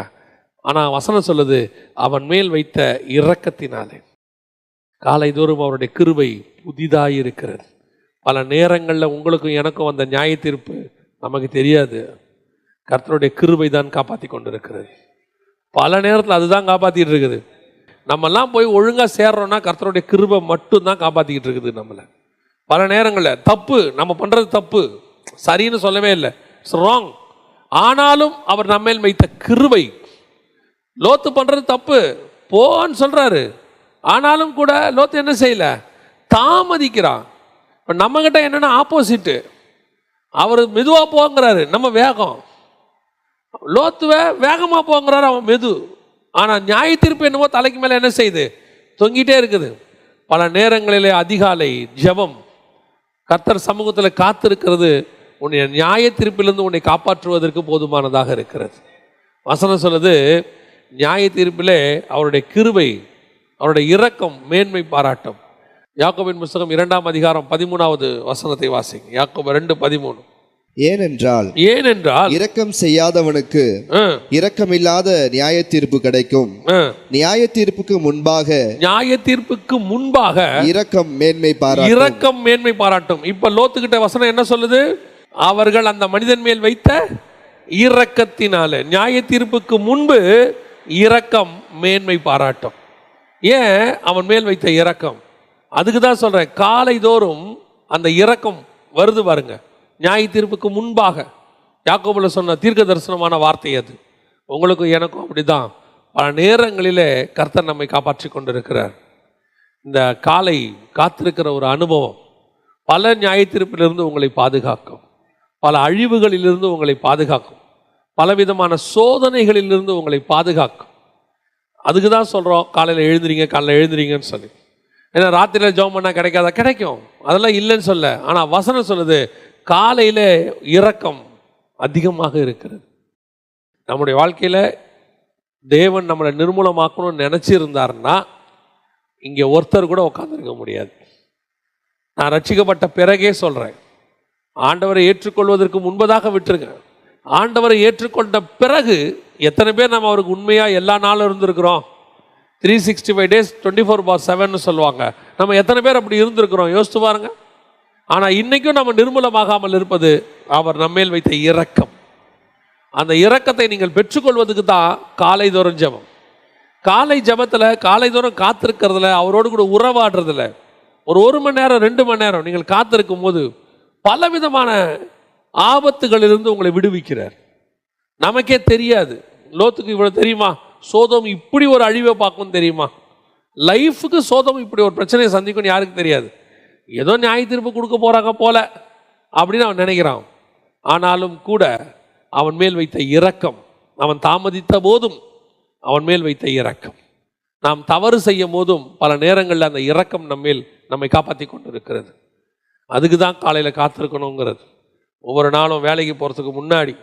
ஆனால் வசனம் சொல்லுது, அவன் மேல் வைத்த இரக்கத்தினாலே காலை தோறும் அவருடைய கிருபை புதிதாக இருக்கிறது. பல நேரங்களில் உங்களுக்கும் எனக்கும் வந்த நியாய தீர்ப்பு நமக்கு தெரியாது, கர்த்தருடைய கிருபை தான் காப்பாற்றி கொண்டு இருக்கிறது. பல நேரத்தில் அதுதான் காப்பாற்றிட்டு இருக்குது. நம்மெல்லாம் போய் ஒழுங்காக சேர்றோன்னா கர்த்தருடைய கிருபை மட்டும்தான் காப்பாற்றிக்கிட்டு இருக்குது நம்மளை. பல நேரங்களில் தப்பு, நம்ம பண்ணுறது தப்பு, சரின்னு சொல்லவே இல்லை, இட்ஸ் ராங். ஆனாலும் அவர் நம்மேல் வைத்த கிருபை. லோத்து பண்ணுறது தப்பு போன்னு சொல்கிறாரு, ஆனாலும் கூட லோத்து என்ன செய்யலை, தாமதிக்கிறான். இப்போ நம்மக்கிட்ட என்னென்னா ஆப்போசிட்டு, அவர் மெதுவாக போங்கிறாரு, நம்ம வேகம். லோத்துவை வேகமாக போங்கிறாரு, அவன் மெது. ஆனால் நியாய தீர்ப்பு என்னமோ தலைக்கு மேலே என்ன செய்யுது, தொங்கிட்டே இருக்குது. பல நேரங்களிலே அதிகாலை ஜெபம், கர்த்தர் சமூகத்தில் காத்திருக்கிறது உன்னை நியாய தீர்ப்பிலிருந்து உன்னை காப்பாற்றுவதற்கு போதுமானதாக இருக்கிறது. வசனம் சொல்லுது, நியாய தீர்ப்பிலே அவருடைய கிருபை, அவருடைய இரக்கம் மேன்மை பாராட்டும். யாக்கோபின் புத்தகம் 2ஆம் அதிகாரம் 13வது வசனத்தை வாசிங்க. யாக்கோபு 2:13. ஏனென்றால் இரக்கம் செய்யாதவனுக்கு இரக்கமில்லாத நியாய தீர்ப்பு கிடைக்கும், நியாய தீர்ப்புக்கு முன்பாக இரக்கம் மேன்மை பாராட்டும். இப்ப லோத்துக்கிட்ட வசனம் என்ன சொல்லுது, அவர்கள் அந்த மனிதன் மேல் வைத்த இரக்கத்தினால நியாய தீர்ப்புக்கு முன்பு இரக்கம் மேன்மை பாராட்டும். ஏன் அவன் மேல் வைத்த இரக்கம்? அதுக்கு தான் சொல்றேன், காலை தோறும் அந்த இரக்கம் வருது பாருங்க. நியாய தீர்ப்புக்கு முன்பாக யாக்கோபுல சொன்ன தீர்க்க தரிசனமான வார்த்தை அது. உங்களுக்கும் எனக்கும் அப்படிதான். பல நேரங்களிலே கர்த்தர் நம்மை காப்பாற்றி கொண்டிருக்கிறார். இந்த காலை காத்திருக்கிற ஒரு அனுபவம் பல நியாய தீர்ப்பிலிருந்து உங்களை பாதுகாக்கும், பல அழிவுகளிலிருந்து உங்களை பாதுகாக்கும், பலவிதமான சோதனைகளிலிருந்து உங்களை பாதுகாக்கும். அதுக்கு தான் சொல்கிறோம், காலையில் எழுந்திரிங்கன்னு சொல்லி. ஏன்னா ராத்திரியில் ஜெபம் பண்ணால் கிடைக்காதா? கிடைக்கும், அதெல்லாம் இல்லைன்னு சொல்ல. ஆனால் வசனம் சொல்லுது, காலையில் இரக்கம் அதிகமாக இருக்கிறது. நம்முடைய வாழ்க்கையில் தேவன் நம்மளை நிர்மூலமாக்கணும்னு நினச்சிருந்தாருன்னா இங்கே ஒருத்தர் கூட உட்காந்துருக்க முடியாது. நான் ரட்சிக்கப்பட்ட பிறகே சொல்கிறேன், ஆண்டவரை ஏற்றுக்கொள்வதற்கு முன்பதாக விட்டுருங்க. ஆண்டவரை ஏற்றுக்கொண்ட பிறகு எத்தனை பேர் நம்ம அவருக்கு உண்மையாக எல்லா நாளும் இருந்திருக்கிறோம்? 365 days 24/7 சொல்லுவாங்க. நம்ம எத்தனை பேர் அப்படி இருந்திருக்கிறோம்? யோசித்து பாருங்க. ஆனால் இன்றைக்கும் நம்ம நிர்மூலமாகாமல் இருப்பது அவர் நம்மேல் வைத்த இரக்கம். அந்த இரக்கத்தை நீங்கள் பெற்றுக்கொள்வதுக்கு தான் காலை தோறும் ஜெபம். காலை ஜெபத்தில் காலை தோறும் காத்திருக்கிறதுல, அவரோடு கூட உறவாடுறதுல ஒரு மணி நேரம் 2 மணி நேரம் நீங்கள் காத்திருக்கும் போது பலவிதமான ஆபத்துகளிலிருந்து உங்களை விடுவிக்கிறார். நமக்கே தெரியாது. லோத்துக்கு இவ்வளோ தெரியுமா? சோதோம் இப்படி ஒரு அழிவை பார்க்கணும் தெரியுமா? லைஃபுக்கு சோதோம் இப்படி ஒரு பிரச்சனையை சந்திக்கும்னு யாருக்கு தெரியாது. ஏதோ நியாய தீர்ப்பு கொடுக்க போகிறாங்க போல அப்படின்னு அவன் நினைக்கிறான். ஆனாலும் கூட அவன் மேல் வைத்த இரக்கம், அவன் தாமதித்த போதும் அவன் மேல் வைத்த இரக்கம், நாம் தவறு செய்யும் போதும் பல நேரங்களில் அந்த இரக்கம் நம்மை காப்பாற்றி கொண்டு இருக்கிறது. அதுக்கு தான் காலையில் காத்திருக்கணுங்கிறது. ஒவ்வொரு நாளும் வேலைக்கு போகிறதுக்கு முன்னாடி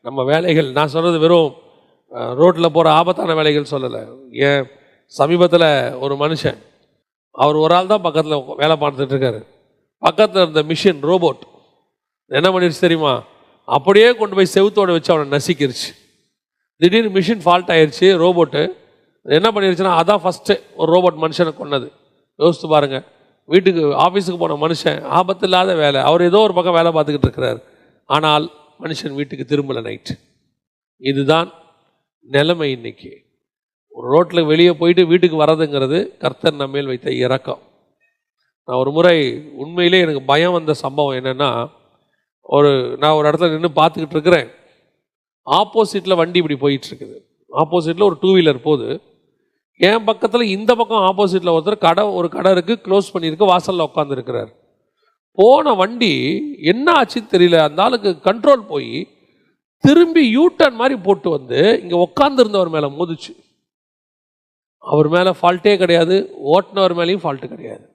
நம்ம வேலைகள், நான் சொல்கிறது வெறும் ரோட்டில் போகிற ஆபத்தான வேலைகள் சொல்லலை. ஏன் சமீபத்தில் ஒரு மனுஷன், அவர் ஒரு ஆள் தான் பக்கத்தில் வேலை பார்த்துட்டு இருக்காரு. பக்கத்தில் இருந்த மிஷின் ரோபோட் என்ன பண்ணிடுச்சு தெரியுமா? அப்படியே கொண்டு போய் செவுத்தோடு வச்சு அவனை நசிக்கிருச்சு. திடீர்னு மிஷின் ஃபால்ட் ஆயிடுச்சு. ரோபோட்டு என்ன பண்ணிருச்சுன்னா, அதான் ஃபஸ்ட்டு ஒரு ரோபோட் மனுஷனை கொன்னது. யோசித்து பாருங்கள். வீட்டுக்கு ஆஃபீஸுக்கு போன மனுஷன், ஆபத்து இல்லாத வேலை, அவர் ஏதோ ஒரு பக்கம் வேலை பார்த்துக்கிட்டு இருக்கிறார். ஆனால் மனுஷன் வீட்டுக்கு திரும்பலை நைட்டு. இதுதான் நிலைமை இன்னைக்கு. ஒரு ரோட்டில் வெளியே போயிட்டு வீட்டுக்கு வரதுங்கிறது கர்த்தர் நம்மேல் வைத்த இரக்கம். நான் ஒரு முறை உண்மையிலே எனக்கு பயம் வந்த சம்பவம் என்னென்னா, நான் ஒரு இடத்துல நின்று பார்த்துக்கிட்டு இருக்கிறேன். ஆப்போசிட்டில் வண்டி இப்படி போயிட்டுருக்குது. ஆப்போசிட்டில் ஒரு 2 வீலர் போகுது. என் பக்கத்தில் இந்த பக்கம் ஆப்போசிட்டில் ஒருத்தர் ஒரு கடை இருக்குது, க்ளோஸ் பண்ணியிருக்கு, வாசலில் உட்காந்துருக்கிறார். போன வண்டி என்ன ஆச்சுன்னு தெரியல, அந்த ஆளுக்கு கண்ட்ரோல் போய் திரும்பி யூட்டர்ன் மாதிரி போட்டு வந்து இங்கே உட்காந்துருந்தவர் மேலே மோதிச்சு. அவர் மேலே ஃபால்ட்டே கிடையாது, ஓட்டுனவர் மேலேயும் ஃபால்ட்டு கிடையாது.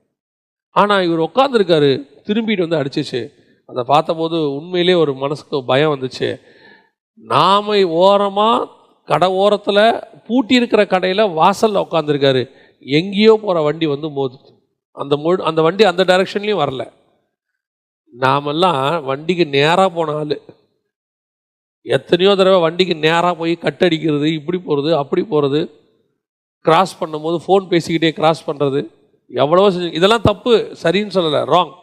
ஆனால் இவர் உட்காந்துருக்காரு, திரும்பிட்டு வந்து அடிச்சிச்சு. அதை பார்த்தபோது உண்மையிலே ஒரு மனசுக்கு பயம் வந்துச்சு. நாம ஓரமாக கடை ஓரத்தில் பூட்டி இருக்கிற கடையில் வாசலில் உட்காந்துருக்காரு, எங்கேயோ போகிற வண்டி வந்து மோதுது. அந்த வண்டி அந்த டைரக்ஷன்லேயும் வரல. நாமெல்லாம் வண்டிக்கு நேராக போன ஆள். எத்தனையோ தடவை வண்டிக்கு நேராக போய் கட்டடிக்கிறது, இப்படி போகிறது அப்படி போகிறது, கிராஸ் பண்ணும்போது ஃபோன் பேசிக்கிட்டே கிராஸ் பண்ணுறது, எவ்வளவோ இதெல்லாம் தப்பு, சரின்னு சொல்லலை, ராங்.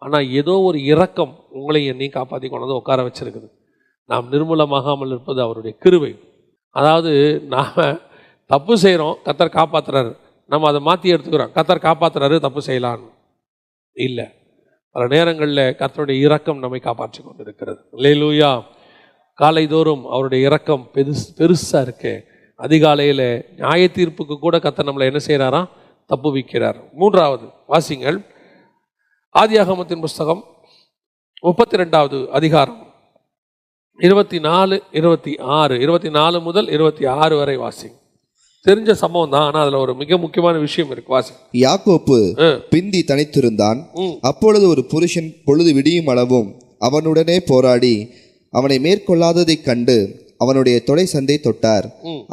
ஆனால் ஏதோ ஒரு இரக்கம் உங்களை என்னையும் காப்பாற்றி கொண்டு வந்து உட்கார வச்சிருக்குது. நாம் நிர்மூலமாகாமல் இருப்பது அவருடைய கிருபை. அதாவது நாம் தப்பு செய்கிறோம், கர்த்தர் காப்பாற்றுறாரு. நம்ம அதை மாற்றி எடுத்துக்கிறோம். கர்த்தர் காப்பாற்றுறாரு, தப்பு செய்யலான்னு இல்லை. பல நேரங்களில் கர்த்தருடைய இரக்கம் நம்மை காப்பாற்றி கொண்டு இருக்கிறது. அல்லேலூயா. காலைதோறும் அவருடைய இரக்கம் பெருசாக இருக்கு. அதிகாலையில் நியாய தீர்ப்புக்கு கூட கர்த்தர் நம்மளை என்ன செய்கிறாராம்? தப்பு வைக்கிறார். மூன்றாவது வாசிங்கள், ஆதியாகமத்தின் புஸ்தகம் 32வது அதிகாரம் 24, 26, 24 முதல் 26 வரை வாசிங்க. தெரிஞ்ச சம்பவம் தான், ஆனால் அதில் ஒரு மிக முக்கியமான விஷயம் இருக்கு. வாசி. யாக்கோப்பு பிந்தி தனித்திருந்தான். அப்பொழுது ஒரு புருஷன் பொழுது விடியும் அளவும் அவனுடனே போராடி அவனை மேற்கொள்ளாததைக் கண்டு அவனுடைய தொடை சந்தை தொட்டார்.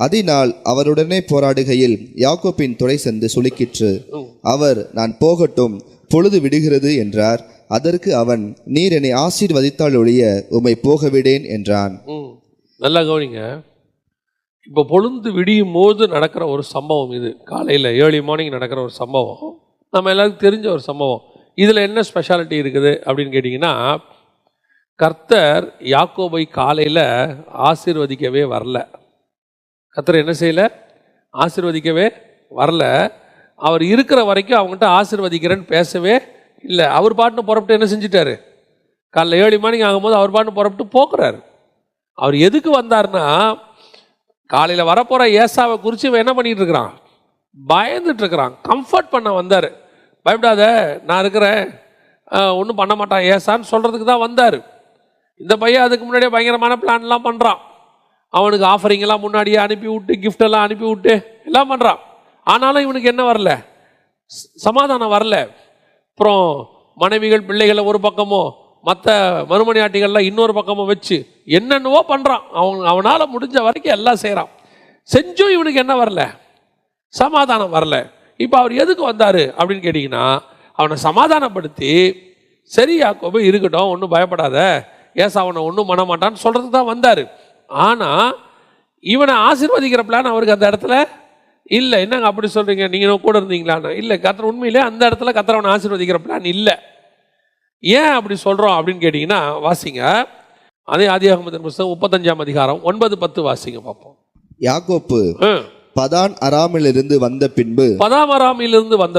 அதனால் அவருடனே போராடுகையில் யாக்கோப்பின் தொடை சந்து சுளுக்கிற்று. அவர், நான் போகட்டும், பொழுது விடுகிறது என்றார். அதற்கு அவன், நீர் என்னை ஆசீர்வதித்தால் ஒழிய உம்மை போக விடேன் என்றான். நல்லா கவனிங்க. இப்போ பொழுது விடியும் போது நடக்கிற ஒரு சம்பவம் இது. காலையில் ஏர்லி மார்னிங் நடக்கிற ஒரு சம்பவம், நம்ம எல்லாருக்கும் தெரிஞ்ச ஒரு சம்பவம். இதில் என்ன ஸ்பெஷாலிட்டி இருக்குது அப்படின்னு கேட்டிங்கன்னா, கர்த்தர் யாக்கோபை காலையில் ஆசீர்வதிக்கவே வரல. கர்த்தர் என்ன செய்யலை? ஆசீர்வதிக்கவே வரல. அவர் இருக்கிற வரைக்கும் அவங்ககிட்ட ஆசீர்வதிக்கிறேன்னு பேசவே இல்லை. அவர் பாட்டுன்னு புறப்பட்டு என்ன செஞ்சிட்டாரு? காலைல ஏர்லி மார்னிங் ஆகும்போது அவர் பாட்டுன்னு புறப்பட்டு போக்குறாரு. அவர் எதுக்கு வந்தார்னா, காலையில் வரப்போகிற ஏசாவை குறித்து இவன் என்ன பண்ணிகிட்டு இருக்கிறான்? பயந்துட்டு இருக்கிறான். கம்ஃபர்ட் பண்ண வந்தார். பயப்படாத, நான் இருக்கிறேன், ஒன்றும் பண்ண மாட்டான் ஏசான்னு சொல்கிறதுக்கு தான் வந்தார். இந்த பையன் அதுக்கு முன்னாடியே பயங்கரமான பிளான்லாம் பண்ணுறான். அவனுக்கு ஆஃபரிங்கெல்லாம் முன்னாடியே அனுப்பி விட்டு, கிஃப்டெல்லாம் அனுப்பி விட்டு எல்லாம் பண்ணுறான். ஆனாலும் இவனுக்கு என்ன வரல? சமாதானம் வரல. அப்புறம் மனைவிகள் பிள்ளைகளை ஒரு பக்கமோ மற்ற மறுமணியாட்டிகள்லாம் இன்னொரு பக்கமும் வச்சு என்னென்னவோ பண்ணுறான். அவனால் முடிஞ்ச வரைக்கும் எல்லாம் செய்கிறான். செஞ்சும் இவனுக்கு என்ன வரல? சமாதானம் வரல. இப்போ அவர் எதுக்கு வந்தார் அப்படின்னு கேட்டிங்கன்னா, அவனை சமாதானப்படுத்தி, சரி யாக்கோபு இருக்கட்டும், ஒன்றும் பயப்படாத, ஏசா அவனை ஒன்றும் பண்ண மாட்டான்னு சொல்கிறதுக்கு தான் வந்தார். ஆனால் இவனை ஆசீர்வதிக்கிற பிளான் அவருக்கு அந்த இடத்துல இல்லை. என்னங்க அப்படி சொல்கிறீங்க, நீங்கள் கூட இருந்தீங்களான்னு? இல்லை, கர்த்தர் உண்மையிலே அந்த இடத்துல கர்த்தர் அவனை ஆசீர்வதிக்கிற பிளான் இல்லை. ஏன் அப்படி சொல்கிறோம் அப்படின்னு கேட்டிங்கன்னா, வாசிங்க, அதே ஆதியாகமத்தின் புஸ்தகம் 35ஆம் அதிகாரம் 9, 10 வாசிங்க பார்ப்போம். யாக்கோப்பு பதான் அராமிலிருந்து வந்த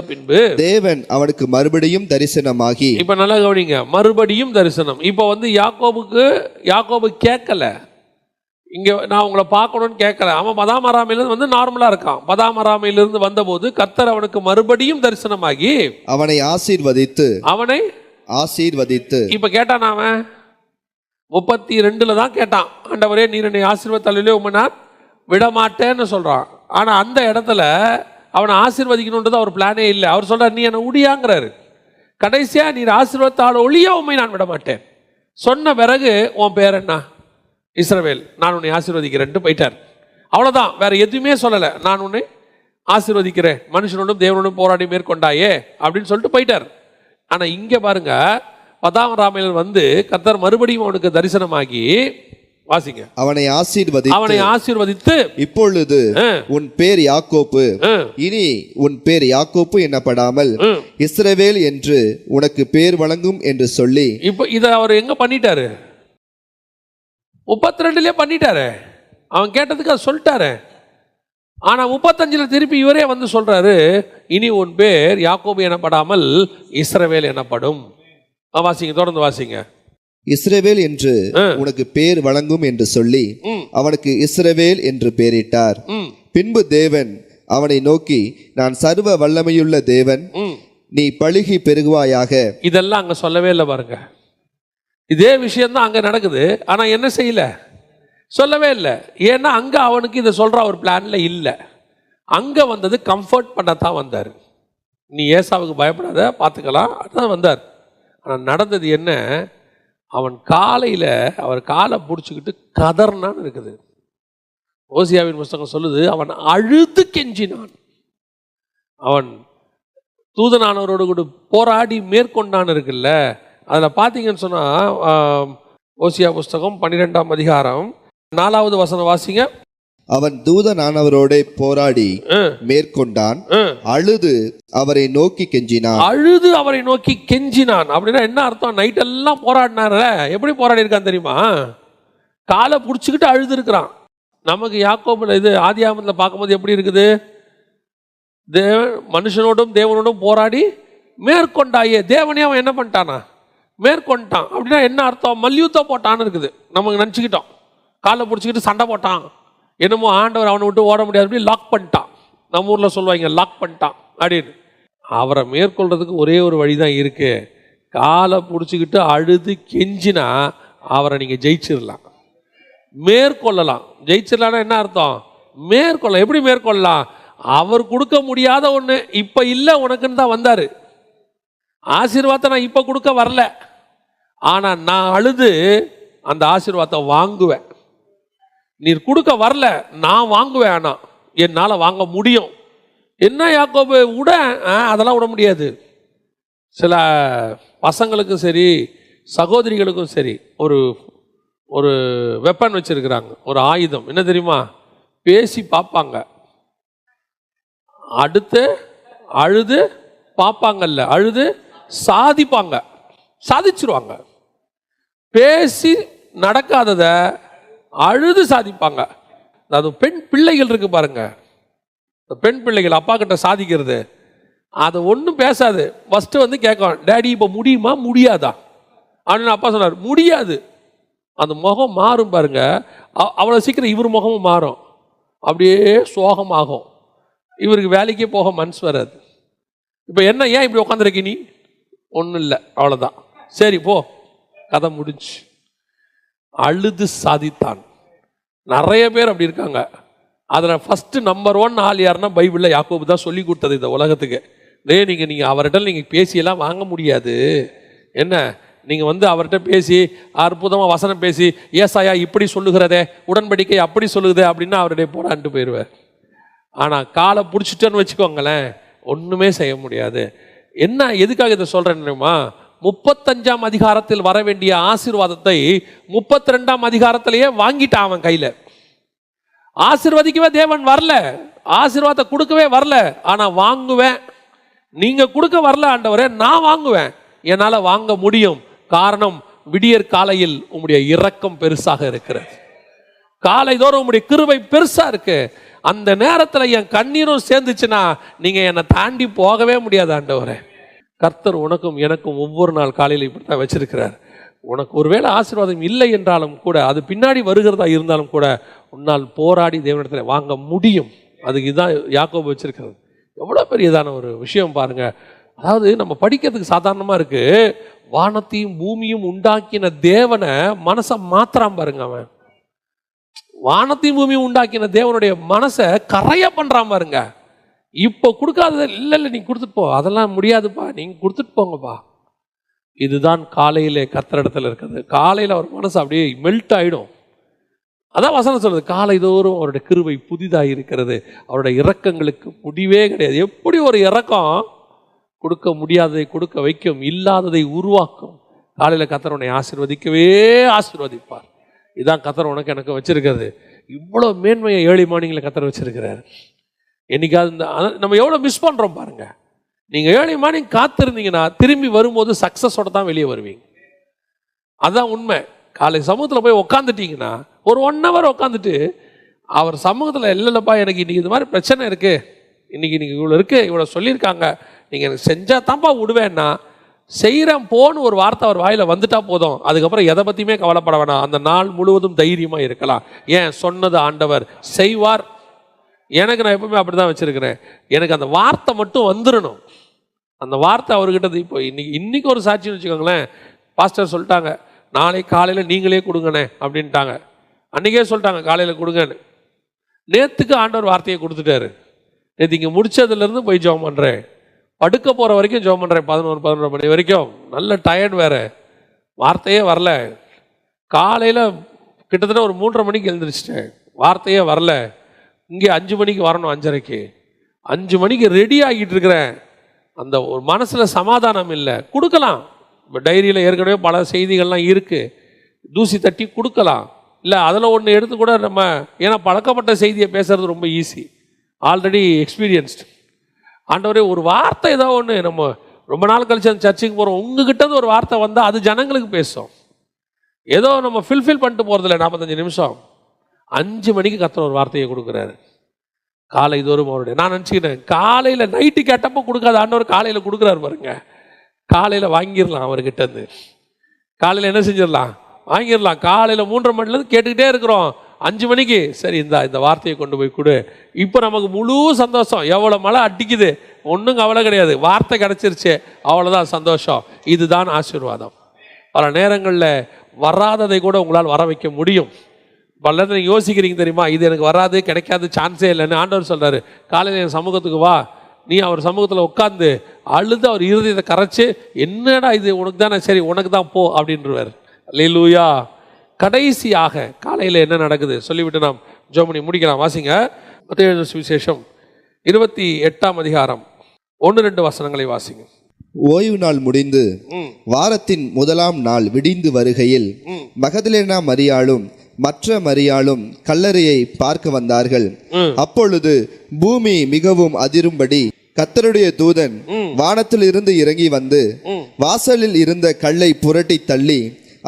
பின்பு தேவன் அவனுக்கு மறுபடியும் தரிசனமாகி. இப்ப நல்லா கவனிங்க, மறுபடியும் தரிசனம். இப்ப வந்து யாக்கோபு கேட்கல, இங்க நான் உங்களை பார்க்கணும்னு கேட்கல. அவன் பதாம் அராமிலிருந்து வந்து நார்மலா இருக்கான். பதாம் அராமிலிருந்து வந்தபோது கர்த்தர் அவனுக்கு மறுபடியும் தரிசனமாகி அவனை ஆசீர்வதித்து இப்ப கேட்டான். அவன் 32 தான் கேட்டான், ஆண்டவரே நீர் என்னை ஆசீர்வதித்தாலே உம்மை நான் விடமாட்டேன்னு சொல்றான். ஆனா அந்த இடத்துல அவனை ஆசீர்வதிக்கணுன்றது அவர் பிளானே இல்லை. அவர் சொல்றார், நீ என்னை உடியாங்கிறாரு. கடைசியா நீர் ஆசீர்வதித்தால் ஒழிய உம்மை நான் விடமாட்டேன் சொன்ன பிறகு, உன் பேர் என்ன? இஸ்ரவேல், நான் உன்னை ஆசீர்வதிக்கிறேன்ட்டு போயிட்டார். அவ்வளோதான், வேற எதுவுமே சொல்லலை. நான் உன்னை ஆசீர்வதிக்கிறேன், மனுஷனோடும் தேவனோடும் போராடி மேற்கொண்டாயே அப்படின்னு சொல்லிட்டு போயிட்டார். ஆனால் இங்கே பாருங்க, பதாம் ராமையில் வந்து கர்த்தர் மறுபடியும் அவனுக்கு தரிசனமாகி, வாசிங்க, அவனை ஆசீர்வதித்து இப்பொழுது உன் பேர் யாக்கோப்பு, இனி உன் பேர் யாக்கோப்பு என்னப்படாமல் இஸ்ரவேல் என்று உனக்கு பேர் வழங்கும் என்று சொல்லி. இப்போ இதை அவர் எங்க பண்ணிட்டாரு? 32லயே பண்ணிட்டாரு. அவன் கேட்டதுக்கு அதை சொல்லிட்டாரு. ஆனா 35ல் திருப்பி இவரே வந்து சொல்றாரு, இனி உன் பேர் யாக்கோபு எனப்படாமல் இஸ்ரவேல் எனப்படும். வாசிங்க, தொடர்ந்து வாசிங்க. இஸ்ரவேல் என்று உனக்கு பேர் வழங்கும் என்று சொல்லி அவனுக்கு இஸ்ரவேல் என்று பெயரிட்டார். பின்பு தேவன் அவனை நோக்கி, நான் சர்வ வல்லமையுள்ள தேவன், நீ பலுகி பெருகுவாயாக. இதெல்லாம் அங்க சொல்லவே இல்லை பாருங்க. இதே விஷயம்தான் அங்க நடக்குது. ஆனா என்ன செய்யல? சொல்லவே இல்லை. ஏன்னா அங்க அவனுக்கு இதை சொல்ற ஒரு பிளான்ல இல்லை. அங்க வந்தது கம்ஃபர்ட் பண்ணத்தான் வந்தார். நீ ஏசாவுக்கு பயப்படாத, பார்த்துக்கலாம், அதுதான் வந்தார். ஆனால் நடந்தது என்ன? அவன் காலையில் அவர் காலை பிடிச்சிக்கிட்டு கதர்னான்னு இருக்குது. ஓசியாவின் புஸ்தகம் சொல்லுது, அவன் அழுது கெஞ்சினான். அவன் தூதனானவரோடு கூட போராடி மேற்கொண்டான் இருக்குல்ல. அதில் பார்த்தீங்கன்னு சொன்னால், ஓசியா புஸ்தகம் 12ஆம் அதிகாரம் 4வது வசனம் வாசிங்க. அவன் தூதனானவரோட போராடி மேற்கொண்டான், அழுது அவரை நோக்கி கெஞ்சினான். அப்படின்னா என்ன அர்த்தம்? நைட் எல்லாம் போராடினார. எப்படி போராடி இருக்கான் தெரியுமா? காலை பிடிச்சிக்கிட்டு அழுது இருக்கிறான். நமக்கு யாக்கோபுல இது ஆதியாகமத்தில் பார்க்கும்போது எப்படி இருக்குது? மனுஷனோடும் தேவனோடும் போராடி மேற்கொண்டாயே. தேவனே அவன் என்ன பண்ணிட்டானா? மேற்கொண்டான். அப்படின்னா என்ன அர்த்தம்? மல்யுத்தம் போட்டான்னு இருக்குது. நமக்கு நினச்சிக்கிட்டோம் காலை பிடிச்சிக்கிட்டு சண்டை போட்டான், என்னமோ ஆண்டவர் அவனை விட்டு ஓட முடியாது அப்படி லாக் பண்ணிட்டான். நம்ம ஊரில் சொல்லுவாங்க லாக் பண்ணிட்டான் அப்படின்னு. அவரை மேற்கொள்றதுக்கு ஒரே ஒரு வழி தான் இருக்கு. காலை பிடிச்சிக்கிட்டு அழுது கெஞ்சினா அவரை நீங்கள் ஜெயிச்சிடலாம், மேற்கொள்ளலாம். ஜெயிச்சிடலான்னா என்ன அர்த்தம்? மேற்கொள்ள. எப்படி மேற்கொள்ளலாம்? அவர் கொடுக்க முடியாத ஒன்று இப்போ இல்லை உனக்குன்னு தான் வந்தார். ஆசீர்வாதத்தை நான் இப்போ கொடுக்க வரல, ஆனால் நான் அழுது அந்த ஆசீர்வாதத்தை வாங்குவேன். நீர் கொடுக்க வரல, நான் வாங்குவேன். ஆனால் என்னால் வாங்க முடியும். என்ன யாக்கோபு விட? அதெல்லாம் விட முடியாது. சில பசங்களுக்கும் சரி சகோதரிகளுக்கும் சரி ஒரு ஒரு வெப்பன் வச்சிருக்கிறாங்க, ஒரு ஆயுதம். என்ன தெரியுமா? பேசி பார்ப்பாங்க, அடுத்து அழுது பார்ப்பாங்கல்ல, அழுது சாதிப்பாங்க, சாதிச்சிருவாங்க. பேசி நடக்காதத அழுது சாதிப்பாங்க. அது பெண் பிள்ளைகள் இருக்கு பாருங்க, பெண் பிள்ளைகள் அப்பா கிட்ட சாதிக்கிறது, அது ஒன்றும் பேசாது. ஃபஸ்ட்டு வந்து கேட்கும், டேடி இப்போ முடியுமா முடியாதா அப்படின்னு. அப்பா சொன்னார் முடியாது. அந்த முகம் மாறும் பாருங்க, அவ்வளோ சீக்கிரம் இவர் முகமும் மாறும், அப்படியே சோகமாகும். இவருக்கு வேலைக்கே போக மனசு வராது. இப்போ என்ன, ஏன் இப்படி உட்காந்துருக்க நீ? ஒன்றும் இல்லை, அவ்வளோதான், சரி போ, கதை முடிஞ்சு. அழுது சாதித்தான். நிறைய பேர் அப்படி இருக்காங்க. அதில் ஃபஸ்ட்டு நம்பர் 1 ஆள் யாருன்னா பைபிளில் யாக்கோபு தான் சொல்லி கொடுத்தது இந்த உலகத்துக்கு. நீங்கள் அவர்கிட்ட நீங்கள் பேசியெல்லாம் வாங்க முடியாது. என்ன, நீங்கள் வந்து அவர்கிட்ட பேசி அற்புதமாக வசனம் பேசி ஏசாயா இப்படி சொல்லுகிறதே, உடன்படிக்கை அப்படி சொல்லுகுதே அப்படின்னா அவருடைய போடான்ட்டு போயிடுவார். ஆனால் காலை பிடிச்சிட்டேன்னு வச்சுக்கோங்களேன், ஒன்றுமே செய்ய முடியாது. என்ன, எதுக்காக இதை சொல்கிறேன் தெரியுமா? 35ஆம் அதிகாரத்தில் வர வேண்டிய ஆசீர்வாதத்தை 32ஆம் அதிகாரத்திலேயே வாங்கிட்டான் அவன் கையில். ஆசீர்வதிக்கவே தேவன் வரல, ஆசீர்வாதத்தை கொடுக்கவே வரல, ஆனால் வாங்குவேன். நீங்கள் கொடுக்க வரல ஆண்டவரே, நான் வாங்குவேன், என்னால் வாங்க முடியும். காரணம், விடியற் காலையில் உம்முடைய இரக்கம் பெருசாக இருக்கிறது, காலைதோறும் உம்முடைய கிருபை பெருசாக இருக்கு. அந்த நேரத்தில் என் கண்ணீரும் சேர்ந்துச்சுன்னா நீங்கள் என்னை தாண்டி போகவே முடியாது ஆண்டவரே. கர்த்தர் உனக்கும் எனக்கும் ஒவ்வொரு நாள் காலையில் இப்படி தான் வச்சிருக்கிறார். உனக்கு ஒருவேளை ஆசீர்வாதம் இல்லை என்றாலும் கூட, அது பின்னாடி வருகிறதா இருந்தாலும் கூட, உன்னால் போராடி தேவனிடத்தில் வாங்க முடியும். அதுக்கு இதுதான் யாக்கோபு வச்சிருக்கிறது. எவ்வளோ பெரியதான ஒரு விஷயம் பாருங்க. அதாவது நம்ம படிக்கிறதுக்கு சாதாரணமாக இருக்கு, வானத்தையும் பூமியும் உண்டாக்கின தேவனை மனசை மாத்திராம பாருங்க. அவன் வானத்தையும் பூமியும் உண்டாக்கின தேவனுடைய மனசை கரைய பண்றான் பாருங்க. இப்போ கொடுக்காதது இல்லை, நீ கொடுத்துட்டு போ, அதெல்லாம் முடியாதுப்பா, நீங்க கொடுத்துட்டு போங்கப்பா. இதுதான் காலையிலே கர்த்தரிடத்தில் இருக்கிறது. காலையில் அவர் மனசு அப்படியே மெல்ட் ஆகிடும். அதான் வசனம் சொல்றது, காலைதோறும் அவருடைய கிருபை புதிதாக இருக்கிறது, அவருடைய இரக்கங்களுக்கு முடிவே கிடையாது. எப்படி ஒரு இரக்கம் கொடுக்க முடியாததை கொடுக்க வைக்கும், இல்லாததை உருவாக்கும். காலையில் கர்த்தர் உன்னை ஆசீர்வதிக்கவே ஆசீர்வதிப்பார். இதுதான் கர்த்தர் உனக்கு எனக்கு வச்சிருக்கிறது. இவ்வளோ மேன்மையை ஏழை மார்னிங்கில் கர்த்தர் வச்சிருக்கிறார். என்னைக்காவது நம்ம எவ்வளோ மிஸ் பண்ணுறோம் பாருங்க. நீங்கள் ஏழை மார்னிங் காத்திருந்தீங்கன்னா திரும்பி வரும்போது சக்ஸஸோட தான் வெளியே வருவீங்க. அதுதான் உண்மை. காலை சமூகத்தில் போய் உக்காந்துட்டீங்கன்னா ஒரு 1 hour உட்காந்துட்டு அவர் சமூகத்தில், இல்லைல்லப்பா எனக்கு இன்றைக்கி இது மாதிரி பிரச்சனை இருக்குது, இன்றைக்கி இவ்வளோ இருக்குது, இவ்வளோ சொல்லியிருக்காங்க, நீங்கள் எனக்கு செஞ்சால் தான்ப்பா விடுவேன்னா, செய்கிறேன் போன்னு ஒரு வார்த்தை அவர் வாயில் வந்துட்டா போதும். அதுக்கப்புறம் எதை பற்றியுமே கவலைப்பட வேணாம். அந்த நாள் முழுவதும் தைரியமாக இருக்கலாம். ஏன், சொன்னது ஆண்டவர் செய்வார். எனக்கு நான் எப்பவுமே அப்படி தான் வச்சுருக்கிறேன். எனக்கு அந்த வார்த்தை மட்டும் வந்துடணும். அந்த வார்த்தை அவர்கிட்ட இப்போ இன்னைக்கு ஒரு சாட்சின்னு வச்சுக்கோங்களேன். பாஸ்டர் சொல்லிட்டாங்க, நாளை காலையில் நீங்களே கொடுங்கண்ணே அப்படின்ட்டாங்க. அன்றைக்கே சொல்லிட்டாங்க காலையில் கொடுங்கன்னு. நேற்றுக்கு ஆண்டவர் வார்த்தையை கொடுத்துட்டாரு. நேற்று இங்கே முடிச்சதுலேருந்து போய் ஜெபம் பண்ணுறேன், படுக்க போகிற வரைக்கும் ஜெபம் பண்ணுறேன், 11 மணி வரைக்கும். நல்ல டயர்ட் வேறு, வார்த்தையே வரல. காலையில் கிட்டத்தட்ட ஒரு 3:30 மணிக்கு எழுந்திரிச்சிட்டேன், வார்த்தையே வரல. இங்கே 5 மணிக்கு வரணும், 5:30க்கு. 5 மணிக்கு ரெடி ஆகிட்டு இருக்கிறேன். அந்த ஒரு மனசில் சமாதானம் இல்லை. கொடுக்கலாம், இப்போ டைரியில் ஏற்கனவே பல செய்திகள்லாம் இருக்குது, தூசி தட்டி கொடுக்கலாம். இல்லை அதில் ஒன்று எடுத்து கூட நம்ம, ஏன்னா பழக்கப்பட்ட செய்தியை பேசுகிறது ரொம்ப ஈஸி, ஆல்ரெடி எக்ஸ்பீரியன்ஸ்டு. ஆண்டவரே ஒரு வார்த்தை ஏதோ ஒன்று, நம்ம ரொம்ப நாள் கழிச்சு அந்த சர்ச்சுக்கு போகிறோம், உங்ககிட்ட ஒரு வார்த்தை வந்தால் அது ஜனங்களுக்கு பேசும். ஏதோ நம்ம ஃபில்ஃபில் பண்ணிட்டு போகிறதில்ல 45 நிமிஷம். 5 மணிக்கு கர்த்தர் ஒரு வார்த்தையை கொடுக்குறாரு. காலைதோறும் அவருடைய, நான் நினச்சிக்கிட்டேன் காலையில் நைட்டு கேட்டப்போ கொடுக்காத ஆண்டவர் காலையில் கொடுக்குறாரு பாருங்க. காலையில் வாங்கிடலாம் அவர்கிட்ட இருந்து, காலையில் என்ன செஞ்சிடலாம், வாங்கிடலாம். காலையில் 3:30 மணிலேருந்து கேட்டுக்கிட்டே இருக்கிறோம், 5 மணிக்கு சரி இந்த வார்த்தையை கொண்டு போய் கொடு. இப்போ நமக்கு முழு சந்தோஷம். எவ்வளோ மழை அடிக்குது, ஒன்றும் கவலை கிடையாது, வார்த்தை கிடச்சிருச்சு, அவ்வளோதான் சந்தோஷம். இதுதான் ஆசீர்வாதம். பல நேரங்களில் வராததை கூட உங்களால் வர வைக்க முடியும். பல நேரத்தில் நீங்கள் யோசிக்கிறீங்க தெரியுமா, இது எனக்கு வராது, கிடைக்காது, சான்ஸே இல்லைன்னு. ஆண்டவர் சொல்கிறாரு, காலையில் என் சமூகத்துக்கு வா, நீ அவர் சமூகத்தில் உட்காந்து அழுது அவர் இருதயத்தை கரைச்சி, என்னடா இது உனக்கு தானே, சரி உனக்கு தான் போ அப்படின்றவர். அல்லேலூயா. கடைசியாக காலையில் என்ன நடக்குது சொல்லிவிட்டு நாம் ஜெபம் முடிக்கலாம். வாசிங்க மத்தேயு சுவிசேஷம் 28ஆம் அதிகாரம் 1-2 வசனங்களை வாசிங்க. ஓய்வு நாள் முடிந்து வாரத்தின் முதலாம் நாள் விடிந்து வருகையில் மகதலேனா மரியாளும் மற்ற மரியாளும் கல்லறையை பார்க்க வந்தார்கள். அப்பொழுது பூமி மிகவும் அதிரும்படி கர்த்தருடைய தூதன் வானத்தில் இருந்து இறங்கி வந்து வாசலில் இருந்த கல்லை புரட்டி தள்ளி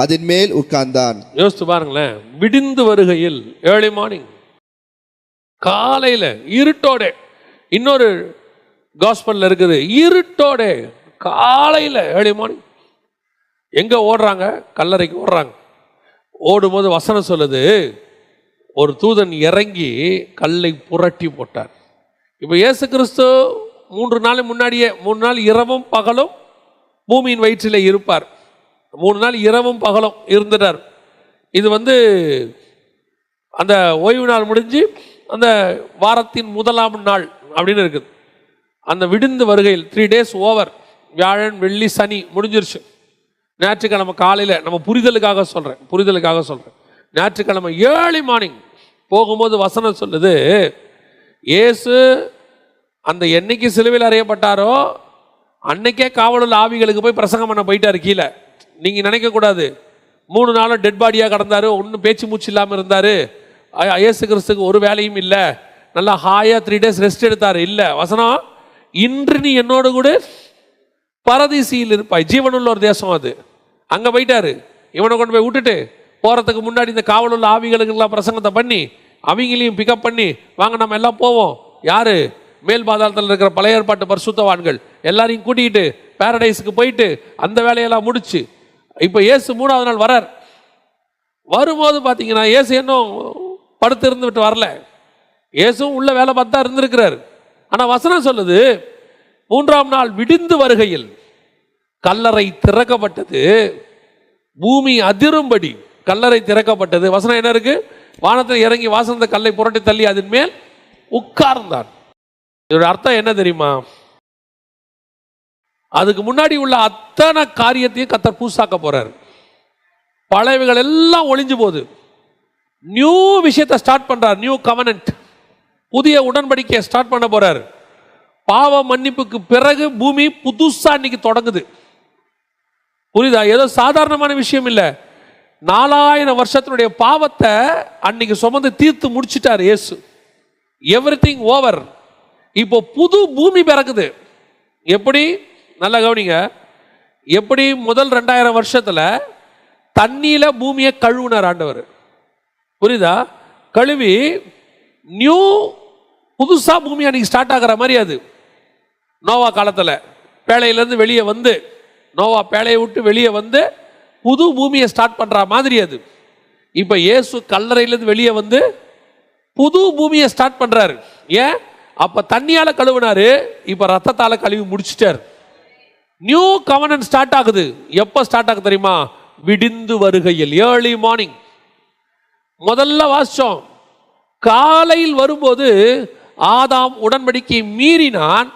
அதன் மேல் உட்கார்ந்தான். யோசித்து பாருங்களேன், விடிந்து வருகையில், ஏர்லி மார்னிங், காலையில இருட்டோட. இன்னொரு காஸ்பல்ல இருக்குது, இருட்டோட காலையில ஏர்லி மார்னிங் எங்க ஓடுறாங்க, கல்லறைக்கு ஓடுறாங்க. ஓடும்போது வசனம் சொல்லுது, ஒரு தூதன் இறங்கி கல்லை புரட்டி போட்டார். இப்போ இயேசு கிறிஸ்து 3 நாள் முன்னாடியே, 3 நாள் இரவும் பகலும் பூமியின் வயிற்றில் இருப்பார். 3 நாள் இரவும் பகலும் இருந்துட்டார். இது அந்த ஓய்வு நாள் முடிஞ்சு அந்த வாரத்தின் முதலாம் நாள் அப்படின்னு இருக்குது. அந்த விடிந்து வருகையில் 3 days ஓவர், வியாழன் வெள்ளி சனி முடிஞ்சிருச்சு. ஞாயிற்றுக்கிழமை காலையில், நம்ம புரிதலுக்காக சொல்கிறேன், ஞாயிற்றுக்கிழமை ஏர்லி மார்னிங் போகும்போது வசனம் சொல்லுது, இயேசு அந்த என்னைக்கு சிலுவையில் அறையப்பட்டாரோ அன்னைக்கே காவலுள்ள ஆவிகளுக்கு போய் பிரசங்கம் பண்ண போயிட்டார் கீழே. நீங்கள் நினைக்கக்கூடாது 3 நாளும் டெட் பாடியாக கிடந்தார், ஒன்றும் பேச்சு மூச்சு இல்லாமல் இருந்தார், இயேசு கிறிஸ்துக்கு ஒரு வேலையும் இல்லை, நல்லா ஹாயாக 3 days ரெஸ்ட் எடுத்தார். இல்லை, வசனம், இன்று நீ என்னோடு கூட பரதீசியில் இருப்பாய். ஜீவனுள்ள ஒரு தேசம் அது. அங்கே போயிட்டாரு. இவனை கொண்டு போய் விட்டுட்டு போகிறதுக்கு முன்னாடி இந்த காவலுள்ள ஆவிகளுக்கெல்லாம் பிரசங்கத்தை பண்ணி அவங்களையும் பிக்கப் பண்ணி, வாங்க நம்ம எல்லாம் போவோம். யாரு? மேல் பாதாளத்தில் இருக்கிற பழைய ஏற்பாட்டு பரிசுத்தவான்கள் எல்லாரையும் கூட்டிகிட்டு பாரடைஸுக்கு போயிட்டு அந்த வேலையெல்லாம் முடிச்சு இப்போ இயேசு 3ஆவது நாள் வரார். வரும்போது பார்த்தீங்கன்னா இயேசு இன்னும் படுத்து இருந்துவிட்டு வரல. இயேசுவும் உள்ள வேலை பார்த்தா இருந்திருக்கிறார். ஆனால் வசனம் சொல்லுது, 3ஆம் நாள் விடிந்து வருகையில் கல்லறை திறக்கப்பட்டது, பூமி அதிரும்படி கல்லறை திறக்கப்பட்டது. வசனம் என்ன இருக்கு? வானத்தில் இறங்கி வாசந்த கல்லை புரட்டி தள்ளி அதன் மேல் உட்கார்ந்தான். இதோட அர்த்தம் என்ன தெரியுமா? அதுக்கு முன்னாடி உள்ள அத்தனை காரியத்தையும் கர்த்தர் புதுசாக்க போறார். பழையவைகள் எல்லாம் ஒளிஞ்சு போகுது. நியூ விஷயத்தை ஸ்டார்ட் பண்றார். நியூ கவனன்ட், புதிய உடன்படிக்கையை ஸ்டார்ட் பண்ண போறார். பாவ மன்னிப்புக்கு பிறகு பூமி புதுசா இன்னைக்கு தொடங்குது. புரியுதா? ஏதோ சாதாரணமான விஷயம் இல்லை. 4000 வருஷத்தினுடைய பாவத்தை அன்னைக்கு சுமந்து தீர்த்து முடிச்சிட்டார் இயேசு. Everything over. இப்போ புது பூமி பிறக்குது. எப்படி? நல்லா கவனிங்க. எப்படி முதல் 2000 வருஷத்துல தண்ணியில பூமியை கழுவுனார் ஆண்டவர். புரியுதா? கழுவி நியூ புதுசா பூமி அன்னைக்கு ஸ்டார்ட் ஆகிற மாதிரி. அது நோவா காலத்துல பேழையிலேருந்து வெளியே வந்து, நோவா பேழையை விட்டு வெளியே வந்து புது பூமியை ஸ்டார்ட் பண்ற மாதிரி அது. இப்ப இயேசு கல்லறையிலேருந்து வெளியே வந்து புது பூமியை ஸ்டார்ட் பண்றாரு. ஏன்? அப்ப தண்ணியால கழுவினாரு, இப்ப ரத்தத்தால கழுவி முடிச்சிட்டார். நியூ கவர்னன்ட் ஸ்டார்ட் ஆகுது. எப்ப ஸ்டார்ட் ஆகுது தெரியுமா? விடிந்து வருகையில், ஏர்லி மார்னிங். முதல்ல வாசிச்சோம், காலையில் வரும்போது ஆதாம் உடன்படிக்கையை மீறினான்.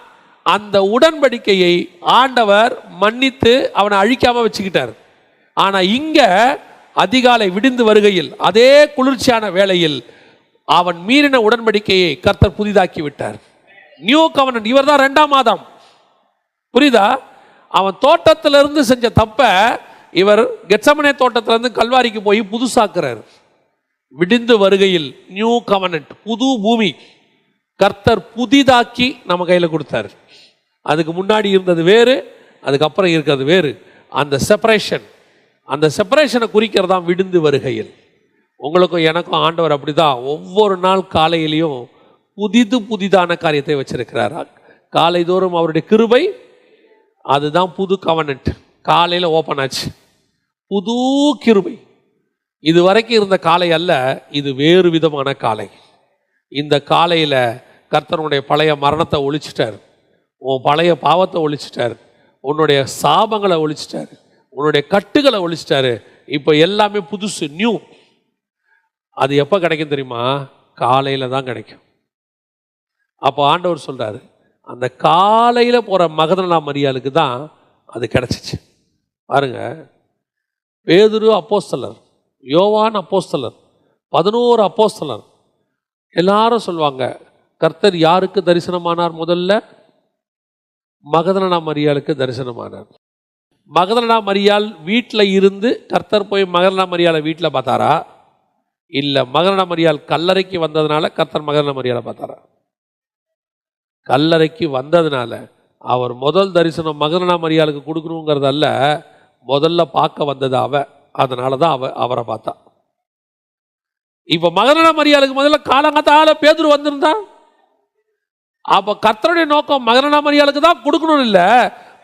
அந்த உடன்படிக்கையை ஆண்டவர் மன்னித்து அவனை அழிக்காம வச்சுக்கிட்டார். ஆனா இங்க அதிகாலை விடிந்து வருகையில், அதே குளிர்ச்சியான வேளையில் அவன் மீறின உடன்படிக்கையை கர்த்தர் புதிதாக்கி விட்டார். நியூ கவர்னன்ட். இவர் தான் 2ஆம் ஆதாம். புரியுதா? அவன் தோட்டத்திலிருந்து செஞ்ச தப்ப இவர் கெத்சமனே தோட்டத்திலிருந்து கல்வாரிக்கு போய் புதுசாக்குறார். விடிந்து வருகையில் நியூ கவர்னன்ட், புது பூமி கர்த்தர் புதிதாக்கி நம்ம கையில் கொடுத்தார். அதுக்கு முன்னாடி இருந்தது வேறு, அதுக்கப்புறம் இருக்கிறது வேறு. அந்த செப்பரேஷனை குறிக்கிறதான் விடிந்து வருகையில். உங்களுக்கும் எனக்கும் ஆண்டவர் அப்படிதான் ஒவ்வொரு நாள் காலையிலையும் புதிதான காரியத்தை வச்சிருக்கிறார். காலைதோறும் அவருடைய கிருபை, அதுதான் புது கவனன்ட். காலையில் ஓப்பன் ஆச்சு புது கிருபை. இது வரைக்கும் இருந்த காலை அல்ல, இது வேறு விதமான காலை. இந்த காலையில் கர்த்தருடைய பழைய மரணத்தை ஒழிச்சிட்டார், உன் பழைய பாவத்தை ஒழிச்சிட்டார், உன்னுடைய சாபங்களை ஒழிச்சிட்டாரு, உன்னுடைய கட்டுகளை ஒழிச்சிட்டாரு. இப்போ எல்லாமே புதுசு, நியூ. அது எப்போ கிடைக்கும் தெரியுமா? காலையில் தான் கிடைக்கும். அப்போ ஆண்டவர் சொல்கிறாரு, அந்த காலையில் போகிற மகதலேனா மரியாளுக்கு தான் அது கிடச்சிச்சு. பாருங்க, பேதுரு அப்போஸ்தலர், யோவான் அப்போஸ்தலர், 11 அப்போஸ்தலர் எல்லாரும் சொல்லுவாங்க, கர்த்தர் யாருக்கு தரிசனமானார்? முதல்ல மகதலேனா மரியாளுக்கு தரிசனமானார். மகதலேனா மரியாள் வீட்டில் இருந்து கர்த்தர் போய் மகதலேனா மரியாளை வீட்டில் பார்த்தாரா, இல்லை மகதலேனா மரியாள் கல்லறைக்கு வந்ததுனால கர்த்தர் மகதலேனா மரியாளை பார்த்தாரா? கல்லறைக்கு வந்ததுனால அவர் முதல் தரிசனம் மகதலேனா மரியாளுக்கு கொடுக்கணுங்கிறதல்ல, முதல்ல பார்க்க வந்தது அதனால தான் அவரை பார்த்தா. இப்போ மகதலேனா மரியாளுக்கு முதல்ல காலங்காத்தால பேதுரு வந்திருந்தா, அப்போ கர்த்தருடைய நோக்கம் மகதலேனா மரியாளுக்கு தான் கொடுக்கணும் இல்லை,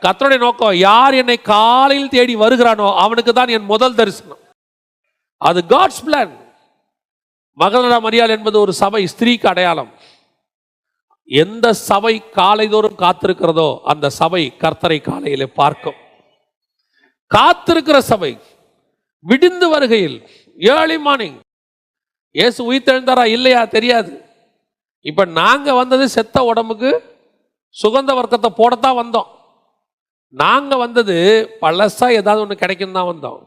கர்த்தருடைய நோக்கம் யார் என்னை காலையில் தேடி வருகிறானோ அவனுக்கு தான் என் முதல் தரிசனம். அது காட்ஸ் பிளான். மகதலேனா மரியாள் என்பது ஒரு சபை, ஸ்திரீக்கு அடையாளம். எந்த சபை காலைதோறும் காத்திருக்கிறதோ அந்த சபை கர்த்தரை காலையிலே பார்க்கும். காத்திருக்கிற சபை விடிந்து வருகையில், ஏர்லி மார்னிங். இயேசு உயிர்த்தெழுந்தாரா இல்லையா தெரியாது. இப்ப நாங்க வந்தது செத்த உடம்புக்கு சுகந்த வர்க்கத்தை போடத்தான் வந்தோம். நாங்க வந்தது பழசா ஏதாவது ஒன்று கிடைக்கும் தான் வந்தோம்.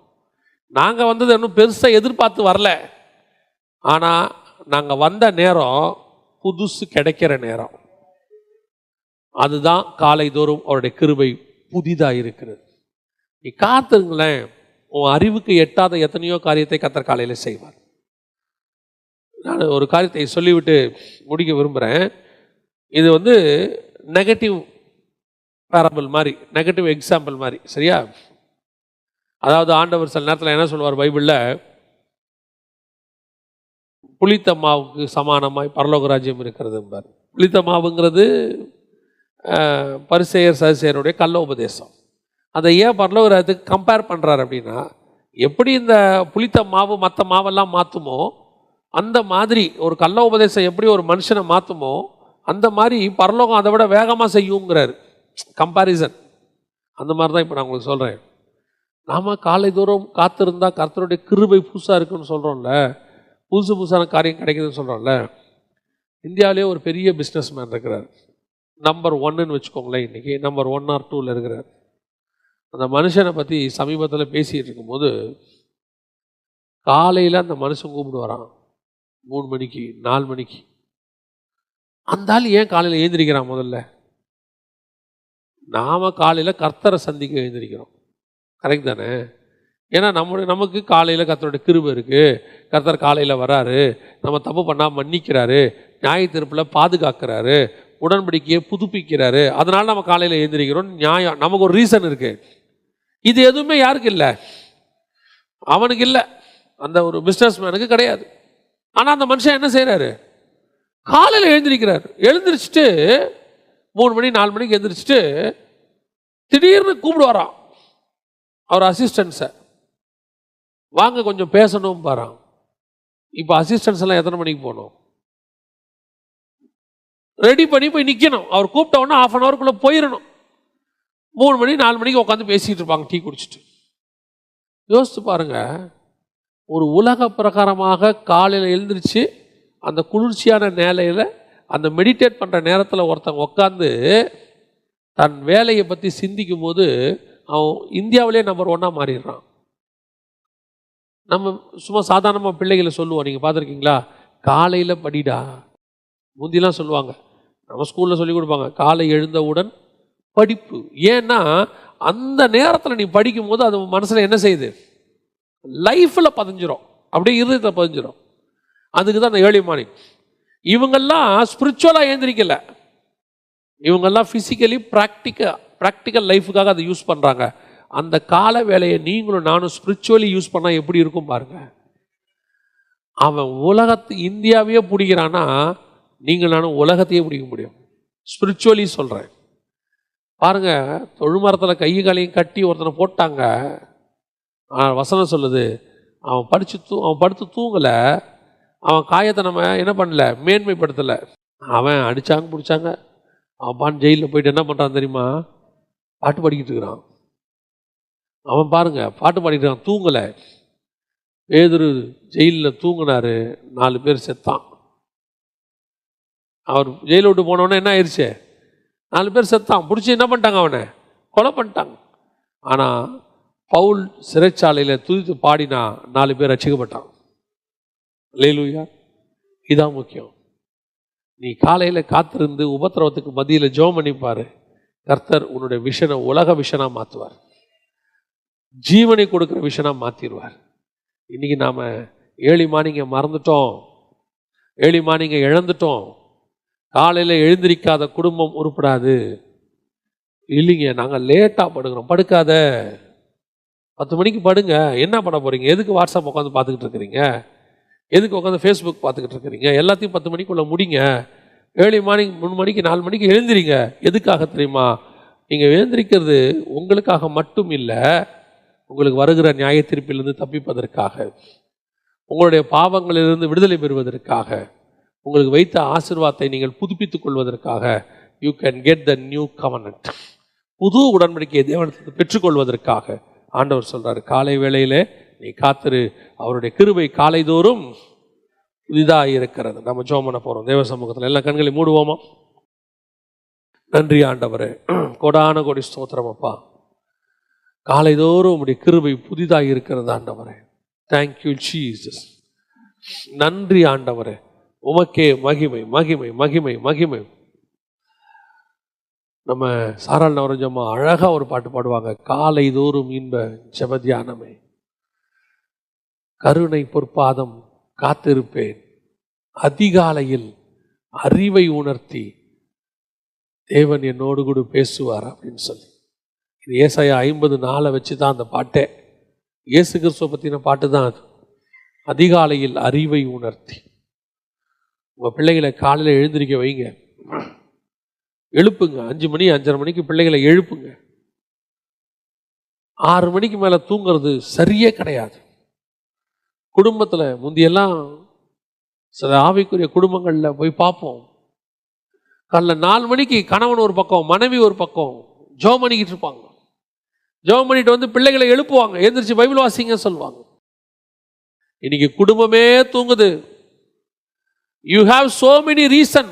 நாங்க வந்தது இன்னும் பெருசா எதிர்பார்த்து வரல. ஆனா நாங்க வந்த நேரம் புதுசு கிடைக்கிற நேரம். அதுதான் காலைதோறும் அவருடைய கிருபை புதிதாக இருக்கிறது. நீ காத்துருங்களேன், உன் அறிவுக்கு எட்டாத எத்தனையோ காரியத்தை கர்த்தர் காலையில் செய்வார். நான் ஒரு காரியத்தை சொல்லிவிட்டு முடிக்க விரும்புகிறேன். இது நெகட்டிவ் பேரபிள் மாதிரி, நெகட்டிவ் எக்ஸாம்பிள் மாதிரி, சரியா? அதாவது ஆண்டவர் சில நேரத்தில் என்ன சொல்லுவார் பைபிளில், புளித்த மாவுக்கு சமானமாய் பரலோக ராஜ்யம் இருக்கிறது என்பார். புளித்த மாவுங்கிறது பரிசேயர் சதுசேயருடைய கள்ள உபதேசம். அதை ஏன் பரலோக ராஜ்யத்துக்கு கம்பேர் பண்ணுறாரு அப்படின்னா, எப்படி இந்த புளித்த மாவு மற்ற மாவெல்லாம் மாற்றுமோ அந்த மாதிரி ஒரு கள்ள உபதேசம் எப்படி ஒரு மனுஷனை மாற்றுமோ அந்த மாதிரி பரலோகம் அதை விட வேகமாக செய்யுங்கிறார். கம்பேரிசன் அந்த மாதிரி தான் இப்போ நான் உங்களுக்கு சொல்கிறேன். நாம் காலைதோறும் காத்திருந்தா கர்த்தருடைய கிருபை புதுசாக இருக்குன்னு சொல்கிறோம்ல, புதுசான காரியம் கிடைக்குதுன்னு சொல்கிறோம்ல. இந்தியாவிலே ஒரு பெரிய பிஸ்னஸ் மேன் இருக்கிறார், நம்பர் 1ன்னு வச்சுக்கோங்களேன். இன்றைக்கி நம்பர் 1 or 2ல் இருக்கிறார். அந்த மனுஷனை பற்றி சமீபத்தில் பேசிகிட்டு இருக்கும்போது, காலையில் அந்த மனுஷன் கூப்பிட்டு வரான் 3 மணிக்கு 4 மணிக்கு. அந்த ஆள் ஏன் காலையில் எழுந்திரிக்கிறான்? முதல்ல நாம் காலையில் கர்த்தரை சந்திக்க எழுந்திரிக்கிறோம், கரெக்ட் தானே? ஏன்னா நமக்கு காலையில் கர்த்தருடைய கிருபை இருக்குது, கர்த்தர் காலையில் வராரு, நம்ம தப்பு பண்ணால் மன்னிக்கிறாரு, நியாய தீர்ப்பில் பாதுகாக்கிறாரு, உடன்படிக்கையை புதுப்பிக்கிறாரு, அதனால நம்ம காலையில் எழுந்திரிக்கிறோம். நியாயம், நமக்கு ஒரு ரீசன் இருக்குது. இது எதுவுமே யாருக்கு இல்லை? அவனுக்கு இல்லை, அந்த ஒரு பிஸ்னஸ் மேனுக்கு கிடையாது. ஆனால் அந்த மனுஷன் என்ன செய்கிறாரு? காலையில் எழுந்திரிக்கிறார். எழுந்திரிச்சிட்டு 3 மணி 4 மணிக்கு எழுந்திரிச்சிட்டு திடீர்னு கூப்பிடுவாராம் அவர் அசிஸ்டன்ஸை, வாங்க கொஞ்சம் பேசணும் பாரான். இப்போ அசிஸ்டன்ஸ் எல்லாம் எத்தனை மணிக்கு போகணும்? ரெடி பண்ணி போய் நிற்கணும். அவர் கூப்பிட்ட உடனே 1/2 hourக்குள்ளே போயிடணும். 3 மணி 4 மணிக்கு உட்காந்து பேசிகிட்டு இருப்பாங்க டீ குடிச்சிட்டு. யோசித்து பாருங்க, ஒரு உலக பிரகாரமாக காலையில் எழுந்திரிச்சு அந்த குளிர்ச்சியான நிலையில் அந்த மெடிடேட் பண்ணுற நேரத்தில் ஒருத்தங்க உட்காந்து தன் வேலையை பற்றி சிந்திக்கும் போது அவன் இந்தியாவிலே நம்பர் 1 மாறிடுறான். நம்ம சும்மா சாதாரணமாக பிள்ளைகளை சொல்லுவோம், நீங்கள் பார்த்துருக்கீங்களா? காலையில் படிடா. முந்திலாம் சொல்லுவாங்க, நம்ம ஸ்கூலில் சொல்லி கொடுப்பாங்க, காலை எழுந்தவுடன் படிப்பு. ஏன்னா அந்த நேரத்தில் நீ படிக்கும் போது அது மனசில் என்ன செய்யுது? லைஃப்பில் பதிஞ்சிரும், அப்படியே இருதயத்தில் பதிஞ்சிரும். அதுக்கு தான் அந்த ஏர்லி மார்னிங். இவங்கெல்லாம் ஸ்பிரிச்சுவலாக எழுந்திரிக்கல, இவங்கெல்லாம் ஃபிசிக்கலி ப்ராக்டிக்கல் லைஃபுக்காக அதை யூஸ் பண்ணுறாங்க. அந்த கால வேலையை நீங்களும் நானும் ஸ்பிரிச்சுவலி யூஸ் பண்ணால் எப்படி இருக்கும் பாருங்க. அவன் இந்தியாவையே பிடிக்கிறான்னா நீங்கள் நானும் உலகத்தையே பிடிக்க முடியும். ஸ்பிரிச்சுவலி சொல்கிறேன். பாருங்கள், தொழுமரத்தில் கை காலையும் கட்டி ஒருத்தனை போட்டாங்க. வசனம் சொல்லுது, அவன் படுத்து தூங்கலை. அவன் காயத்தை நம்ம என்ன பண்ணல, மேன்மைப்படுத்தலை. அவன் அடித்தாங்க பிடிச்சாங்க. அவன் ஜெயிலில் போயிட்டு என்ன பண்ணுறான் தெரியுமா? பாட்டு பாடிக்கிட்டு இருக்கிறான். அவன் பாருங்க பாட்டு பாடிக்கிட்டு இருக்கான், தூங்கலை. பேதுரு ஜெயிலில் தூங்கினாரு, 4 பேர் செத்தான். அவர் ஜெயிலை விட்டு போனவொடனே என்ன ஆயிடுச்சு? 4 பேர் செத்தான். பிடிச்சி என்ன பண்ணிட்டாங்க? அவனை கொலை பண்ணிட்டாங்க. ஆனால் பவுல் சிறைச்சாலையில் துதித்து பாடினா 4 பேர் ரட்சிக்கப்பட்டான். அல்லேலூயா. இதான் முக்கியம். நீ காலையில் காத்திருந்து உபத்திரவத்துக்கு மத்தியில் ஜெபம் பண்ணிப்பாரு. கர்த்தர் உன்னுடைய விஷனை உலக விஷனாக மாற்றுவார். ஜீவனை கொடுக்குற விஷனாக மாற்றிடுவார். இன்றைக்கி நாம் ஏர்லி மார்னிங்கை மறந்துட்டோம், ஏர்லி மார்னிங்கை இழந்துட்டோம். காலையில் எழுந்திரிக்காத குடும்பம் உருப்படாது. இல்லைங்க, நாங்கள் லேட்டாக படுக்கிறோம். படுக்காத, 10 மணிக்கு படுங்க. என்ன பண்ண போகிறீங்க? எதுக்கு வாட்ஸ்அப் உட்காந்து பார்த்துக்கிட்டு இருக்கிறீங்க? எதுக்கு உட்காந்து ஃபேஸ்புக் பார்த்துக்கிட்டு இருக்கிறீங்க? எல்லாத்தையும் 10 மணிக்குள்ளே முடிங்க. ஏர்லி மார்னிங் 3 மணிக்கு 4 மணிக்கு எழுந்திரிங்க. எதுக்காக தெரியுமா? நீங்கள் எழுந்திரிக்கிறது உங்களுக்காக மட்டும் இல்லை, உங்களுக்கு வருகிற நியாய தீர்ப்பிலிருந்து தப்பிப்பதற்காக, உங்களுடைய பாவங்களிலிருந்து விடுதலை பெறுவதற்காக, உங்களுக்கு வைத்த ஆசீர்வாதத்தை நீங்கள் புதுப்பித்துக் கொள்வதற்காக. You can get the new கவர்னன்ட். புது உடன்படிக்கையை தேவனிடத்தில் பெற்றுக்கொள்வதற்காக ஆண்டவர் சொல்றாரு, காலை வேளையிலே நீ காத்திரு, அவருடைய கிருபை காலைதோறும் புதிதாக இருக்கிறது. நம்ம ஜெபம் பண்ண போறோம் தேவ சமூகத்தில். எல்லா கண்களை மூடுவோமா? நன்றி ஆண்டவரே, கோடான கோடி ஸ்தோத்திரம் அப்பா. காலைதோறும் உம்முடைய கிருபை புதிதாக இருக்கிறது ஆண்டவரே. Thank you Jesus. நன்றி ஆண்டவரே, உமக்கே மகிமை மகிமை மகிமை மகிமை. நம்ம சாராள் நவரஞ்சம்மா அழகா ஒரு பாட்டு பாடுவாங்க, காலை தோறும் இன்ப ஜெபத்தியானமே, கருணை பொற்பாதம் காத்திருப்பேன், அதிகாலையில் அறிவை உணர்த்தி தேவன் என்னோடு கூட பேசுவார் அப்படின்னு சொல்லி. இது ஏசாயா 50:4 வச்சு தான் அந்த பாட்டே. இயேசு கிறிஸ்துவ பற்றின பாட்டு தான் அது. அதிகாலையில் அறிவை உணர்த்தி. உங்கள் பிள்ளைகளை காலையில் எழுந்திரிக்க வைங்க, எழுப்புங்க. 5 மணி 5:30 மணிக்கு பிள்ளைகளை எழுப்புங்க. 6 மணிக்கு மேலே தூங்குறது சரியே கிடையாது. குடும்பத்தில் முந்தியெல்லாம் சில ஆவிக்குரிய குடும்பங்களில் போய் பார்ப்போம், காலைல 4 மணிக்கு கணவன் ஒரு பக்கம் மனைவி ஒரு பக்கம் ஜெபம் பண்ணிக்கிட்டு இருப்பாங்க. ஜெபம் பண்ணிட்டு வந்து பிள்ளைகளை எழுப்புவாங்க, எழுந்திரிச்சு பைபிள் வாசிங்க சொல்லுவாங்க. இன்னைக்கு குடும்பமே தூங்குது. You have so many reason.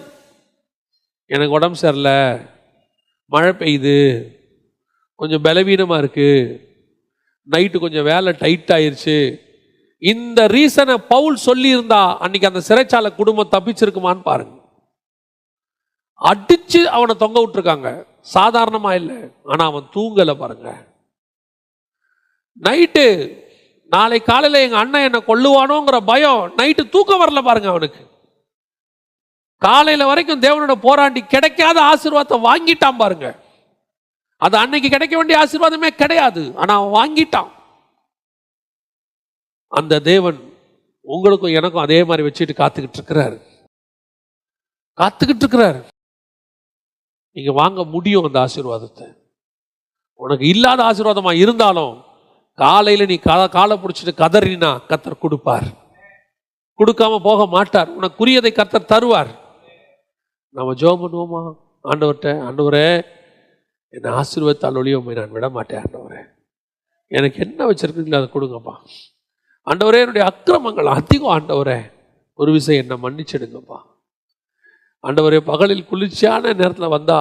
எனக்கு உடம்பு சரியில்லை, மழை பெய்யுது, கொஞ்சம் பலவீனமாக இருக்குது, நைட்டு கொஞ்சம் வேலை டைட் ஆயிடுச்சு. இந்த ரீசனை பவுல் சொல்லியிருந்தா அன்னைக்கு அந்த சிறைச்சாலை குடும்பம் தப்பிச்சிருக்குமான்னு பாருங்க. அடிச்சு அவனை தொங்க விட்டுருக்காங்க, சாதாரணமா இல்லை. ஆனா அவன் தூங்கலை பாருங்க. நைட்டு நாளை காலையில் எங்க அண்ணன் என்னை கொல்லுவானோங்கிற பயம், நைட்டு தூக்கம் வரல பாருங்க அவனுக்கு. காலையில வரைக்கும் தேவனோட போராண்டி கிடைக்காத ஆசீர்வாதத்தை வாங்கிட்டான் பாருங்க. அது அன்னைக்கு கிடைக்க வேண்டிய ஆசீர்வாதமே கிடையாது, ஆனா அவன் வாங்கிட்டான். அந்த தேவன் உங்களுக்கும் எனக்கும் அதே மாதிரி வச்சுட்டு காத்துக்கிட்டு இருக்கிறாரு. நீங்க வாங்க முடியும் அந்த ஆசீர்வாதத்தை. உனக்கு இல்லாத ஆசீர்வாதமா இருந்தாலும் காலையில நீ காலை பிடிச்சிட்டு கதறினா கர்த்தர் கொடுப்பார், கொடுக்காம போக மாட்டார். உனக்குரியதை கர்த்தர் தருவார். நம்ம ஜெபம் பண்ணுவோமா? ஆண்டவர்கிட்ட, ஆண்டவரே என்னை ஆசீர்வாதத்தால் ஒழிய நான் விட மாட்டேன். ஆண்டவரே எனக்கு என்ன வச்சிருக்கீங்களோ அதை கொடுங்கப்பா. ஆண்டவரே என்னுடைய அக்கிரமங்கள் அதிகம், ஆண்டவரே ஒரு விஷயம் என்னை மன்னிச்சிடுங்கப்பா. ஆண்டவரே பகலில் குளிர்ச்சியான நேரத்தில் வந்தா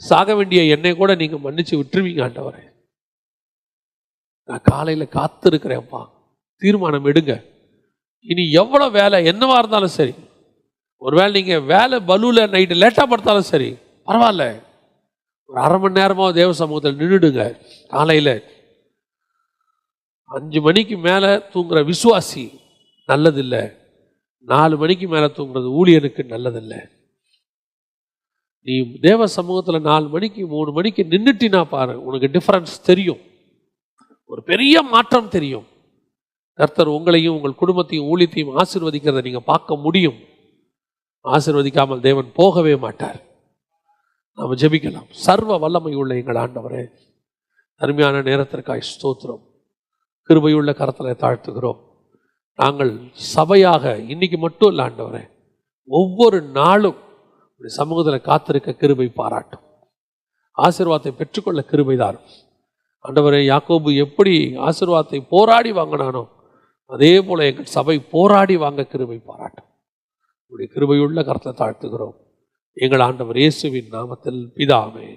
சாக வேண்டிய என்னை கூட நீங்க மன்னிச்சு விட்டுருவீங்க. ஆண்டவரே நான் காலையில காத்திருக்கிறேன்ப்பா. தீர்மானம் எடுங்க. இனி எவ்வளவு வேலை என்னவா இருந்தாலும் சரி, ஒருவேளை நீங்க வேலை பலுல நைட்டு லேட்டா படுத்தாலும் சரி பரவாயில்ல, ஒரு 1/2 மணி நேரமா தேவ சமூகத்தில் நின்றுடுங்க. காலையில 5 மணிக்கு மேல தூங்குற விசுவாசி நல்லதில்லை, 4 மணிக்கு மேல தூங்குறது ஊழியனுக்கு நல்லதில்லை. நீ தேவ சமூகத்தில் 4 மணிக்கு 3 மணிக்கு நின்றுட்டினா பாரு, உனக்கு டிஃபரன்ஸ் தெரியும், ஒரு பெரிய மாற்றம் தெரியும். கர்த்தர் உங்களையும் உங்கள் குடும்பத்தையும் ஊழியத்தையும் ஆசீர்வதிக்கிறத நீங்க பார்க்க முடியும். ஆசீர்வதிக்காமல் தேவன் போகவே மாட்டார். நாம் ஜெபிக்கலாம். சர்வ வல்லமை உள்ள எங்கள் ஆண்டவரே, அருமையான நேரத்திற்காய் ஸ்தோத்திரம். கிருபையுள்ள கரத்தில் தாழ்த்துகிறோம். நாங்கள் சபையாக இன்னைக்கு மட்டும் இல்லை ஆண்டவரே, ஒவ்வொரு நாளும் சமூகத்தில் காத்திருக்க கிருபை பாராட்டும். ஆசீர்வாதத்தை பெற்றுக்கொள்ள கிருபை தாரும் ஆண்டவரே. யாக்கோபு எப்படி ஆசீர்வாதத்தை போராடி வாங்கினானோ அதே போல எங்கள் சபை போராடி வாங்க கிருபை பாராட்டும். உடைய கிருபையுள்ள கரத்தில் தாழ்த்துகிறோம் எங்கள் ஆண்டவர் இயேசுவின் நாமத்தில் பிதாவே.